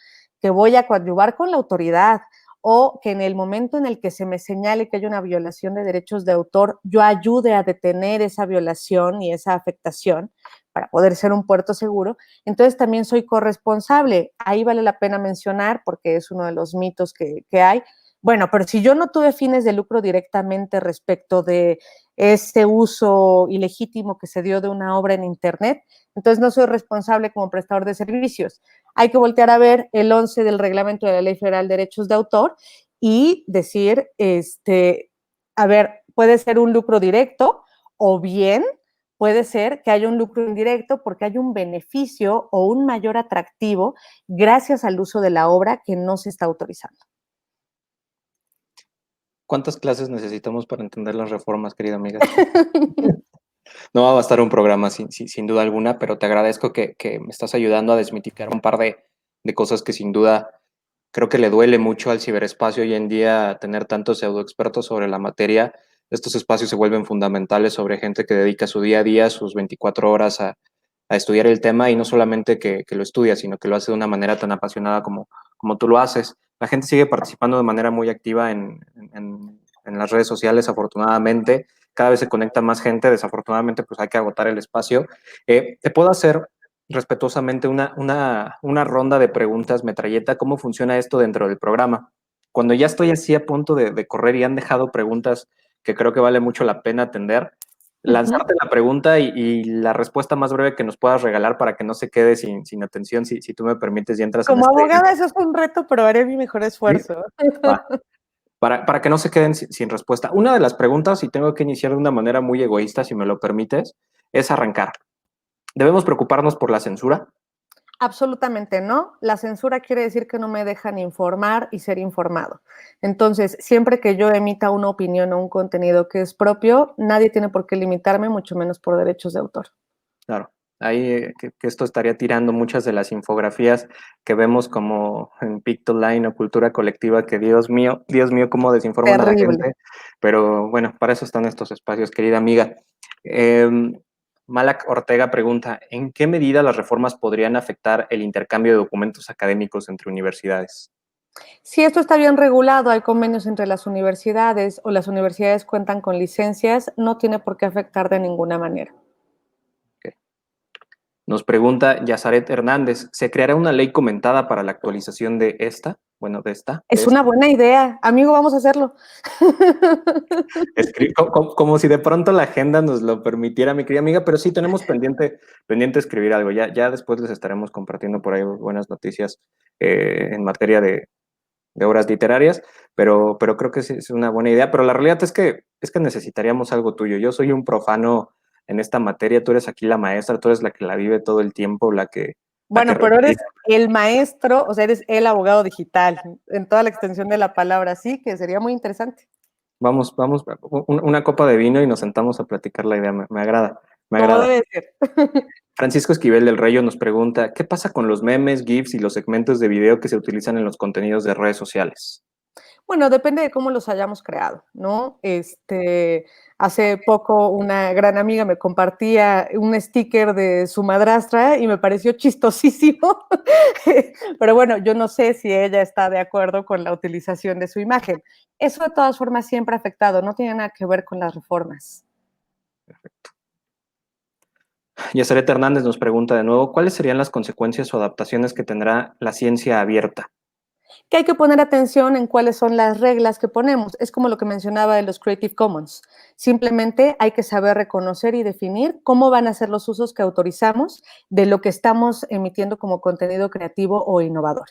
que voy a coadyuvar con la autoridad o que en el momento en el que se me señale que hay una violación de derechos de autor, yo ayude a detener esa violación y esa afectación, para poder ser un puerto seguro, entonces también soy corresponsable. Ahí vale la pena mencionar, porque es uno de los mitos que hay. Bueno, pero si yo no tuve fines de lucro directamente respecto de ese uso ilegítimo que se dio de una obra en Internet, entonces no soy responsable como prestador de servicios. Hay que voltear a ver el 11 del reglamento de la Ley Federal de Derechos de Autor y decir, a ver, puede ser un lucro directo o bien puede ser que haya un lucro indirecto porque hay un beneficio o un mayor atractivo gracias al uso de la obra que no se está autorizando. ¿Cuántas clases necesitamos para entender las reformas, querida amiga? No va a bastar un programa sin duda alguna, pero te agradezco que me estás ayudando a desmitificar un par de cosas que sin duda creo que le duele mucho al ciberespacio hoy en día tener tantos pseudoexpertos sobre la materia. Estos espacios se vuelven fundamentales sobre gente que dedica su día a día, sus 24 horas a estudiar el tema y no solamente que lo estudia, sino que lo hace de una manera tan apasionada como tú lo haces. La gente sigue participando de manera muy activa en las redes sociales, afortunadamente. Cada vez se conecta más gente, desafortunadamente pues hay que agotar el espacio. Te puedo hacer respetuosamente una ronda de preguntas, metralleta, ¿cómo funciona esto dentro del programa? Cuando ya estoy así a punto de correr y han dejado preguntas que creo que vale mucho la pena atender, lanzarte la pregunta y la respuesta más breve que nos puedas regalar para que no se quede sin atención, si tú me permites, y entras en Como este... abogada eso es un reto, pero haré mi mejor ¿Sí? esfuerzo. Va. Para que no se queden sin respuesta. Una de las preguntas, y tengo que iniciar de una manera muy egoísta, si me lo permites, es arrancar. ¿Debemos preocuparnos por la censura? Absolutamente no. La censura quiere decir que no me dejan informar y ser informado. Entonces, siempre que yo emita una opinión o un contenido que es propio, nadie tiene por qué limitarme, mucho menos por derechos de autor. Claro, ahí que esto estaría tirando muchas de las infografías que vemos como en Pictoline o Cultura Colectiva, que Dios mío, cómo desinforman a la Terrible. gente, pero bueno, para eso están estos espacios, querida amiga. Eh, Malak Ortega pregunta, ¿en qué medida las reformas podrían afectar el intercambio de documentos académicos entre universidades? Si esto está bien regulado, hay convenios entre las universidades o las universidades cuentan con licencias, no tiene por qué afectar de ninguna manera. Okay. Nos pregunta Yazaret Hernández, ¿se creará una ley comentada para la actualización de esta? Bueno, de esta. Es una buena idea. Amigo, vamos a hacerlo. Como si de pronto la agenda nos lo permitiera, mi querida amiga, pero sí tenemos pendiente escribir algo. Ya después les estaremos compartiendo por ahí buenas noticias en materia de obras literarias, pero creo que sí es una buena idea. Pero la realidad es que necesitaríamos algo tuyo. Yo soy un profano en esta materia, tú eres aquí la maestra, tú eres la que la vive todo el tiempo, la que Bueno, pero eres respira. el maestro, o sea, eres el abogado digital, en toda la extensión de la palabra, sí, que sería muy interesante. Vamos, una copa de vino y nos sentamos a platicar la idea. Me agrada, me Como agrada. debe ser. Francisco Esquivel del Reyo nos pregunta, ¿qué pasa con los memes, GIFs y los segmentos de video que se utilizan en los contenidos de redes sociales? Bueno, depende de cómo los hayamos creado, ¿no? Hace poco una gran amiga me compartía un sticker de su madrastra y me pareció chistosísimo, pero bueno, yo no sé si ella está de acuerdo con la utilización de su imagen. Eso de todas formas siempre ha afectado, no tiene nada que ver con las reformas. Yazaret Hernández nos pregunta de nuevo, ¿cuáles serían las consecuencias o adaptaciones que tendrá la ciencia abierta? Que hay que poner atención en cuáles son las reglas que ponemos. Es como lo que mencionaba de los Creative Commons. Simplemente hay que saber reconocer y definir cómo van a ser los usos que autorizamos de lo que estamos emitiendo como contenido creativo o innovador.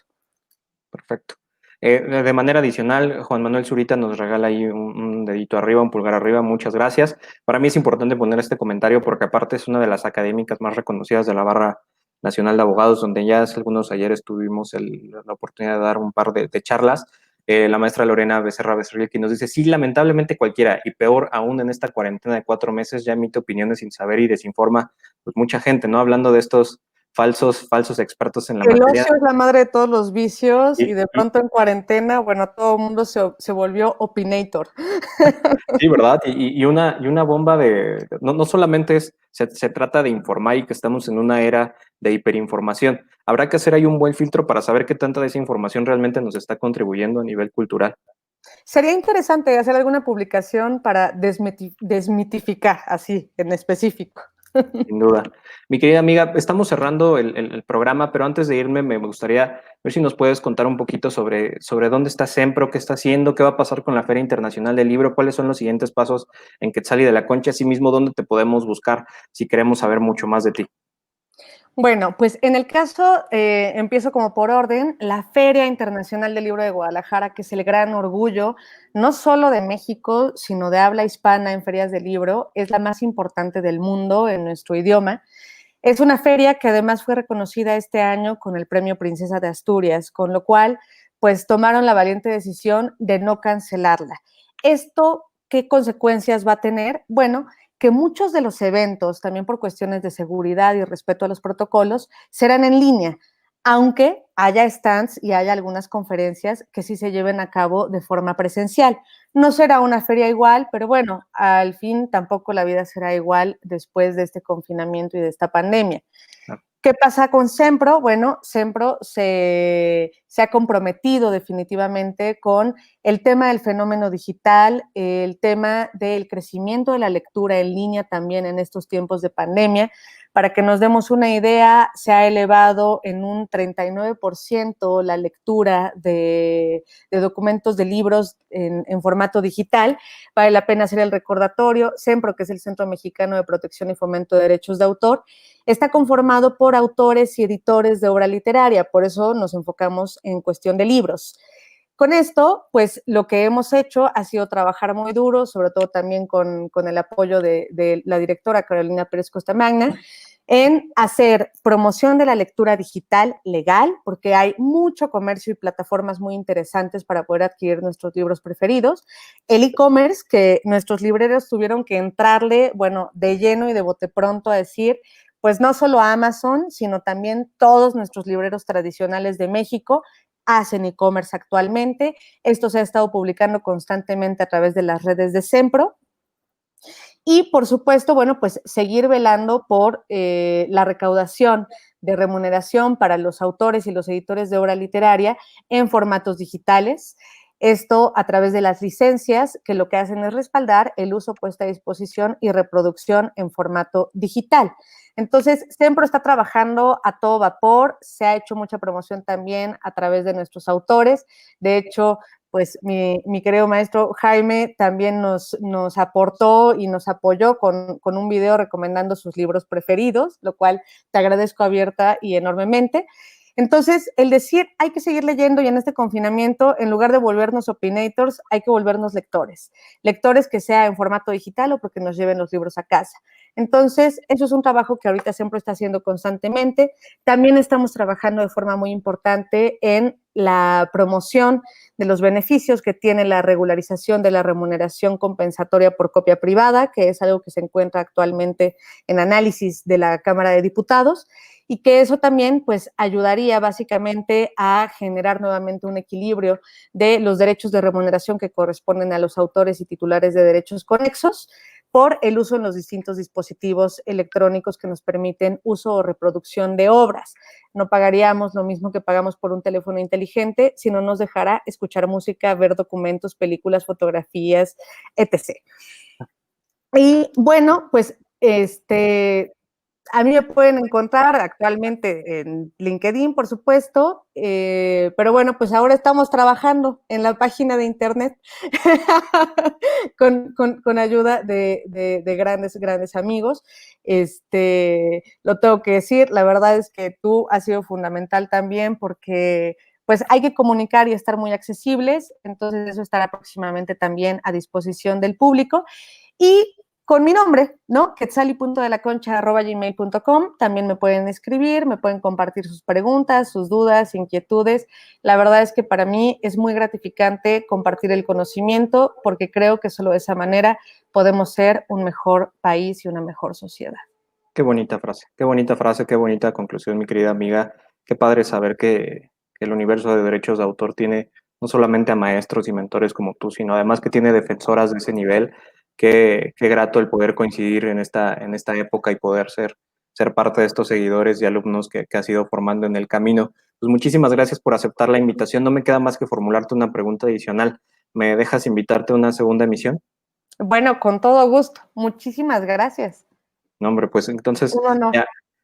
Perfecto. De manera adicional, Juan Manuel Zurita nos regala ahí un dedito arriba, un pulgar arriba, muchas gracias. Para mí es importante poner este comentario porque aparte es una de las académicas más reconocidas de la barra nacional de abogados, donde ya hace algunos ayeres tuvimos la oportunidad de dar un par de charlas. La maestra Lorena Becerra Becerril, que nos dice, sí, lamentablemente cualquiera, y peor aún en esta cuarentena de 4 meses, ya emite opiniones sin saber y desinforma pues, mucha gente, ¿no? Hablando de estos falsos expertos en la El materia. ocio es la madre de todos los vicios y Y, de y, pronto en cuarentena, bueno, todo el mundo se volvió opinator. Sí, ¿verdad? Y una bomba no solamente se trata de informar y que estamos en una era de hiperinformación. Habrá que hacer ahí un buen filtro para saber qué tanta de esa información realmente nos está contribuyendo a nivel cultural. Sería interesante hacer alguna publicación para desmitificar, así, en específico. Sin duda. Mi querida amiga, estamos cerrando el programa, pero antes de irme me gustaría ver si nos puedes contar un poquito sobre dónde está Sempro, qué está haciendo, qué va a pasar con la Feria Internacional del Libro, cuáles son los siguientes pasos en Quetzal y de la Concha, asimismo, dónde te podemos buscar si queremos saber mucho más de ti. Bueno, pues en el caso, empiezo como por orden, la Feria Internacional del Libro de Guadalajara, que es el gran orgullo, no solo de México, sino de habla hispana en ferias de libro, es la más importante del mundo en nuestro idioma. Es una feria que además fue reconocida este año con el Premio Princesa de Asturias, con lo cual, pues tomaron la valiente decisión de no cancelarla. ¿Esto qué consecuencias va a tener? Bueno, que muchos de los eventos, también por cuestiones de seguridad y respeto a los protocolos, serán en línea, aunque haya stands y haya algunas conferencias que sí se lleven a cabo de forma presencial. No será una feria igual, pero bueno, al fin tampoco la vida será igual después de este confinamiento y de esta pandemia. ¿Qué pasa con Sempro? Bueno, Sempro se ha comprometido definitivamente con el tema del fenómeno digital, el tema del crecimiento de la lectura en línea también en estos tiempos de pandemia. Para que nos demos una idea, se ha elevado en un 39% la lectura de documentos, de libros en formato digital. Vale la pena hacer el recordatorio. Sempro, que es el Centro Mexicano de Protección y Fomento de Derechos de Autor, está conformado por autores y editores de obra literaria, por eso nos enfocamos en cuestión de libros. Con esto, pues lo que hemos hecho ha sido trabajar muy duro, sobre todo también con el apoyo de la directora Carolina Pérez Costamagna, en hacer promoción de la lectura digital legal, porque hay mucho comercio y plataformas muy interesantes para poder adquirir nuestros libros preferidos. El e-commerce, que nuestros libreros tuvieron que entrarle, bueno, de lleno y de bote pronto a decir, pues no solo a Amazon, sino también todos nuestros libreros tradicionales de México hacen e-commerce actualmente. Esto se ha estado publicando constantemente a través de las redes de Sempro. Y, por supuesto, bueno, pues seguir velando por la recaudación de remuneración para los autores y los editores de obra literaria en formatos digitales. Esto a través de las licencias, que lo que hacen es respaldar el uso, puesta a disposición y reproducción en formato digital. Entonces, Sempro está trabajando a todo vapor, se ha hecho mucha promoción también a través de nuestros autores. De hecho, pues mi querido maestro Jaime también nos aportó y nos apoyó con un video recomendando sus libros preferidos, lo cual te agradezco abierta y enormemente. Entonces, el decir hay que seguir leyendo y en este confinamiento, en lugar de volvernos opinators, hay que volvernos lectores. Lectores que sea en formato digital o porque nos lleven los libros a casa. Entonces, eso es un trabajo que ahorita siempre está haciendo constantemente. También estamos trabajando de forma muy importante en la promoción de los beneficios que tiene la regularización de la remuneración compensatoria por copia privada, que es algo que se encuentra actualmente en análisis de la Cámara de Diputados, y que eso también pues ayudaría básicamente a generar nuevamente un equilibrio de los derechos de remuneración que corresponden a los autores y titulares de derechos conexos por el uso en los distintos dispositivos electrónicos que nos permiten uso o reproducción de obras. No pagaríamos lo mismo que pagamos por un teléfono inteligente, sino nos dejará escuchar música, ver documentos, películas, fotografías, etc. Y bueno, pues a mí me pueden encontrar actualmente en LinkedIn, por supuesto, pero bueno, pues ahora estamos trabajando en la página de internet con ayuda de grandes, grandes amigos. Lo tengo que decir, la verdad es que tú has sido fundamental también porque pues hay que comunicar y estar muy accesibles, entonces eso estará próximamente también a disposición del público. Y con mi nombre, ¿no? quetzali.delaconcha@gmail.com. También me pueden escribir, me pueden compartir sus preguntas, sus dudas, inquietudes. La verdad es que para mí es muy gratificante compartir el conocimiento porque creo que solo de esa manera podemos ser un mejor país y una mejor sociedad. Qué bonita frase, qué bonita frase, qué bonita conclusión, mi querida amiga. Qué padre saber que el universo de derechos de autor tiene no solamente a maestros y mentores como tú, sino además que tiene defensoras de ese nivel. Qué grato el poder coincidir en esta época y poder ser parte de estos seguidores y alumnos que has ido formando en el camino. Pues muchísimas gracias por aceptar la invitación. No me queda más que formularte una pregunta adicional. ¿Me dejas invitarte a una segunda emisión? Bueno, con todo gusto. Muchísimas gracias. No, hombre, pues entonces Un honor.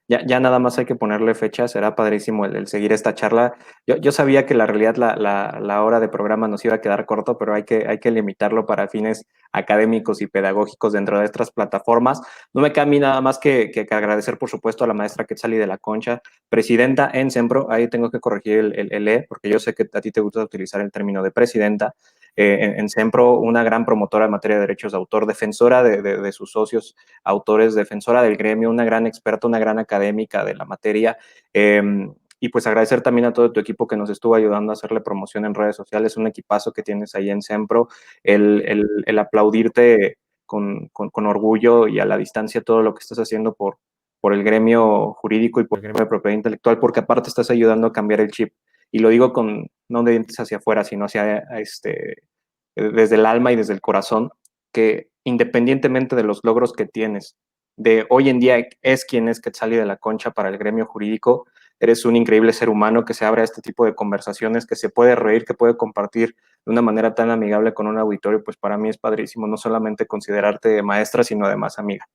ya, ya nada más hay que ponerle fecha, será padrísimo el seguir esta charla. Yo sabía que la realidad, la hora de programa nos iba a quedar corto, pero hay que limitarlo para fines académicos y pedagógicos dentro de estas plataformas. No me queda a mí nada más que agradecer, por supuesto, a la maestra Quetzali de la Concha, presidenta en Sempro. Ahí tengo que corregir el E, porque yo sé que a ti te gusta utilizar el término de presidenta. En Sempro, una gran promotora en materia de derechos de autor, defensora de sus socios autores, defensora del gremio, una gran experta, una gran académica de la materia. Y pues agradecer también a todo tu equipo que nos estuvo ayudando a hacerle promoción en redes sociales, un equipazo que tienes ahí en Sempro, el aplaudirte con orgullo y a la distancia todo lo que estás haciendo por el gremio jurídico y por el gremio de propiedad intelectual, porque aparte estás ayudando a cambiar el chip. Y lo digo con, no de dientes hacia afuera, sino hacia desde el alma y desde el corazón, que independientemente de los logros que tienes, de hoy en día es quien es Quetzali de la Concha para el gremio jurídico, eres un increíble ser humano que se abre a este tipo de conversaciones, que se puede reír, que puede compartir de una manera tan amigable con un auditorio, pues para mí es padrísimo no solamente considerarte maestra, sino además amiga.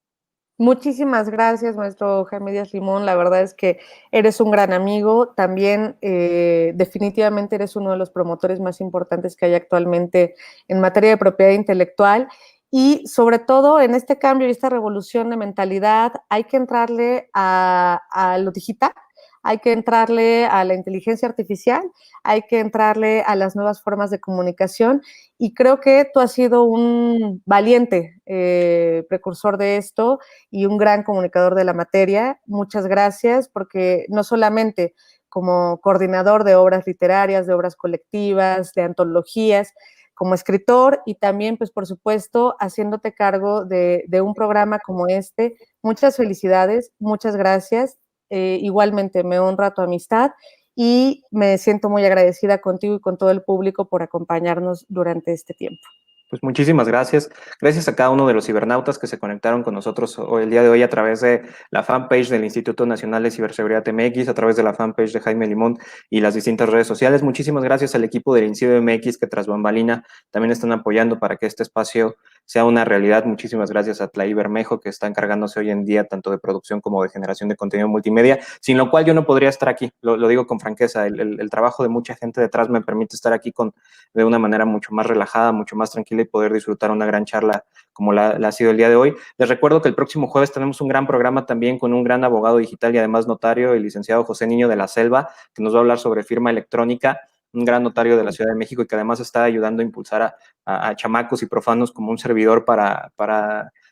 Muchísimas gracias, maestro Jaime Díaz Limón. La verdad es que eres un gran amigo. También definitivamente eres uno de los promotores más importantes que hay actualmente en materia de propiedad intelectual. Y sobre todo en este cambio y esta revolución de mentalidad, hay que entrarle a lo digital, hay que entrarle a la inteligencia artificial, hay que entrarle a las nuevas formas de comunicación y creo que tú has sido un valiente precursor de esto y un gran comunicador de la materia. Muchas gracias porque no solamente como coordinador de obras literarias, de obras colectivas, de antologías, como escritor y también, pues por supuesto, haciéndote cargo de un programa como este. Muchas felicidades, muchas gracias. Igualmente me honra tu amistad y me siento muy agradecida contigo y con todo el público por acompañarnos durante este tiempo. Pues muchísimas gracias. Gracias a cada uno de los cibernautas que se conectaron con nosotros hoy, el día de hoy a través de la fanpage del Instituto Nacional de Ciberseguridad MX, a través de la fanpage de Jaime Limón y las distintas redes sociales. Muchísimas gracias al equipo del INCIBE MX que tras bambalina también están apoyando para que este espacio sea una realidad. Muchísimas gracias a Tlaí Bermejo que está encargándose hoy en día tanto de producción como de generación de contenido multimedia, sin lo cual yo no podría estar aquí. Lo digo con franqueza. El trabajo de mucha gente detrás me permite estar aquí de una manera mucho más relajada, mucho más tranquila y poder disfrutar una gran charla como la ha sido el día de hoy. Les recuerdo que el próximo jueves tenemos un gran programa también con un gran abogado digital y además notario, el licenciado José Niño de la Selva, que nos va a hablar sobre firma electrónica, un gran notario de la Ciudad de México y que además está ayudando a impulsar a chamacos y profanos como un servidor para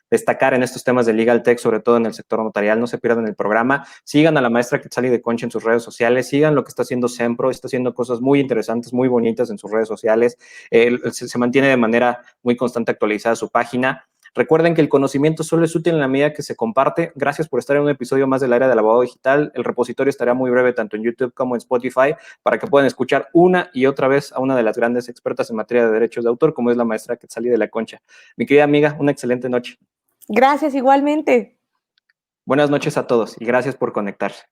destacar en estos temas de Legal Tech, sobre todo en el sector notarial. No se pierdan el programa. Sigan a la maestra Quetzali de Concha en sus redes sociales. Sigan lo que está haciendo Sempro. Está haciendo cosas muy interesantes, muy bonitas en sus redes sociales. Se mantiene de manera muy constante actualizada su página. Recuerden que el conocimiento solo es útil en la medida que se comparte. Gracias por estar en un episodio más del área del abogado digital. El repositorio estará muy breve tanto en YouTube como en Spotify para que puedan escuchar una y otra vez a una de las grandes expertas en materia de derechos de autor, como es la maestra Quetzali de la Concha. Mi querida amiga, una excelente noche. Gracias igualmente. Buenas noches a todos y gracias por conectarse.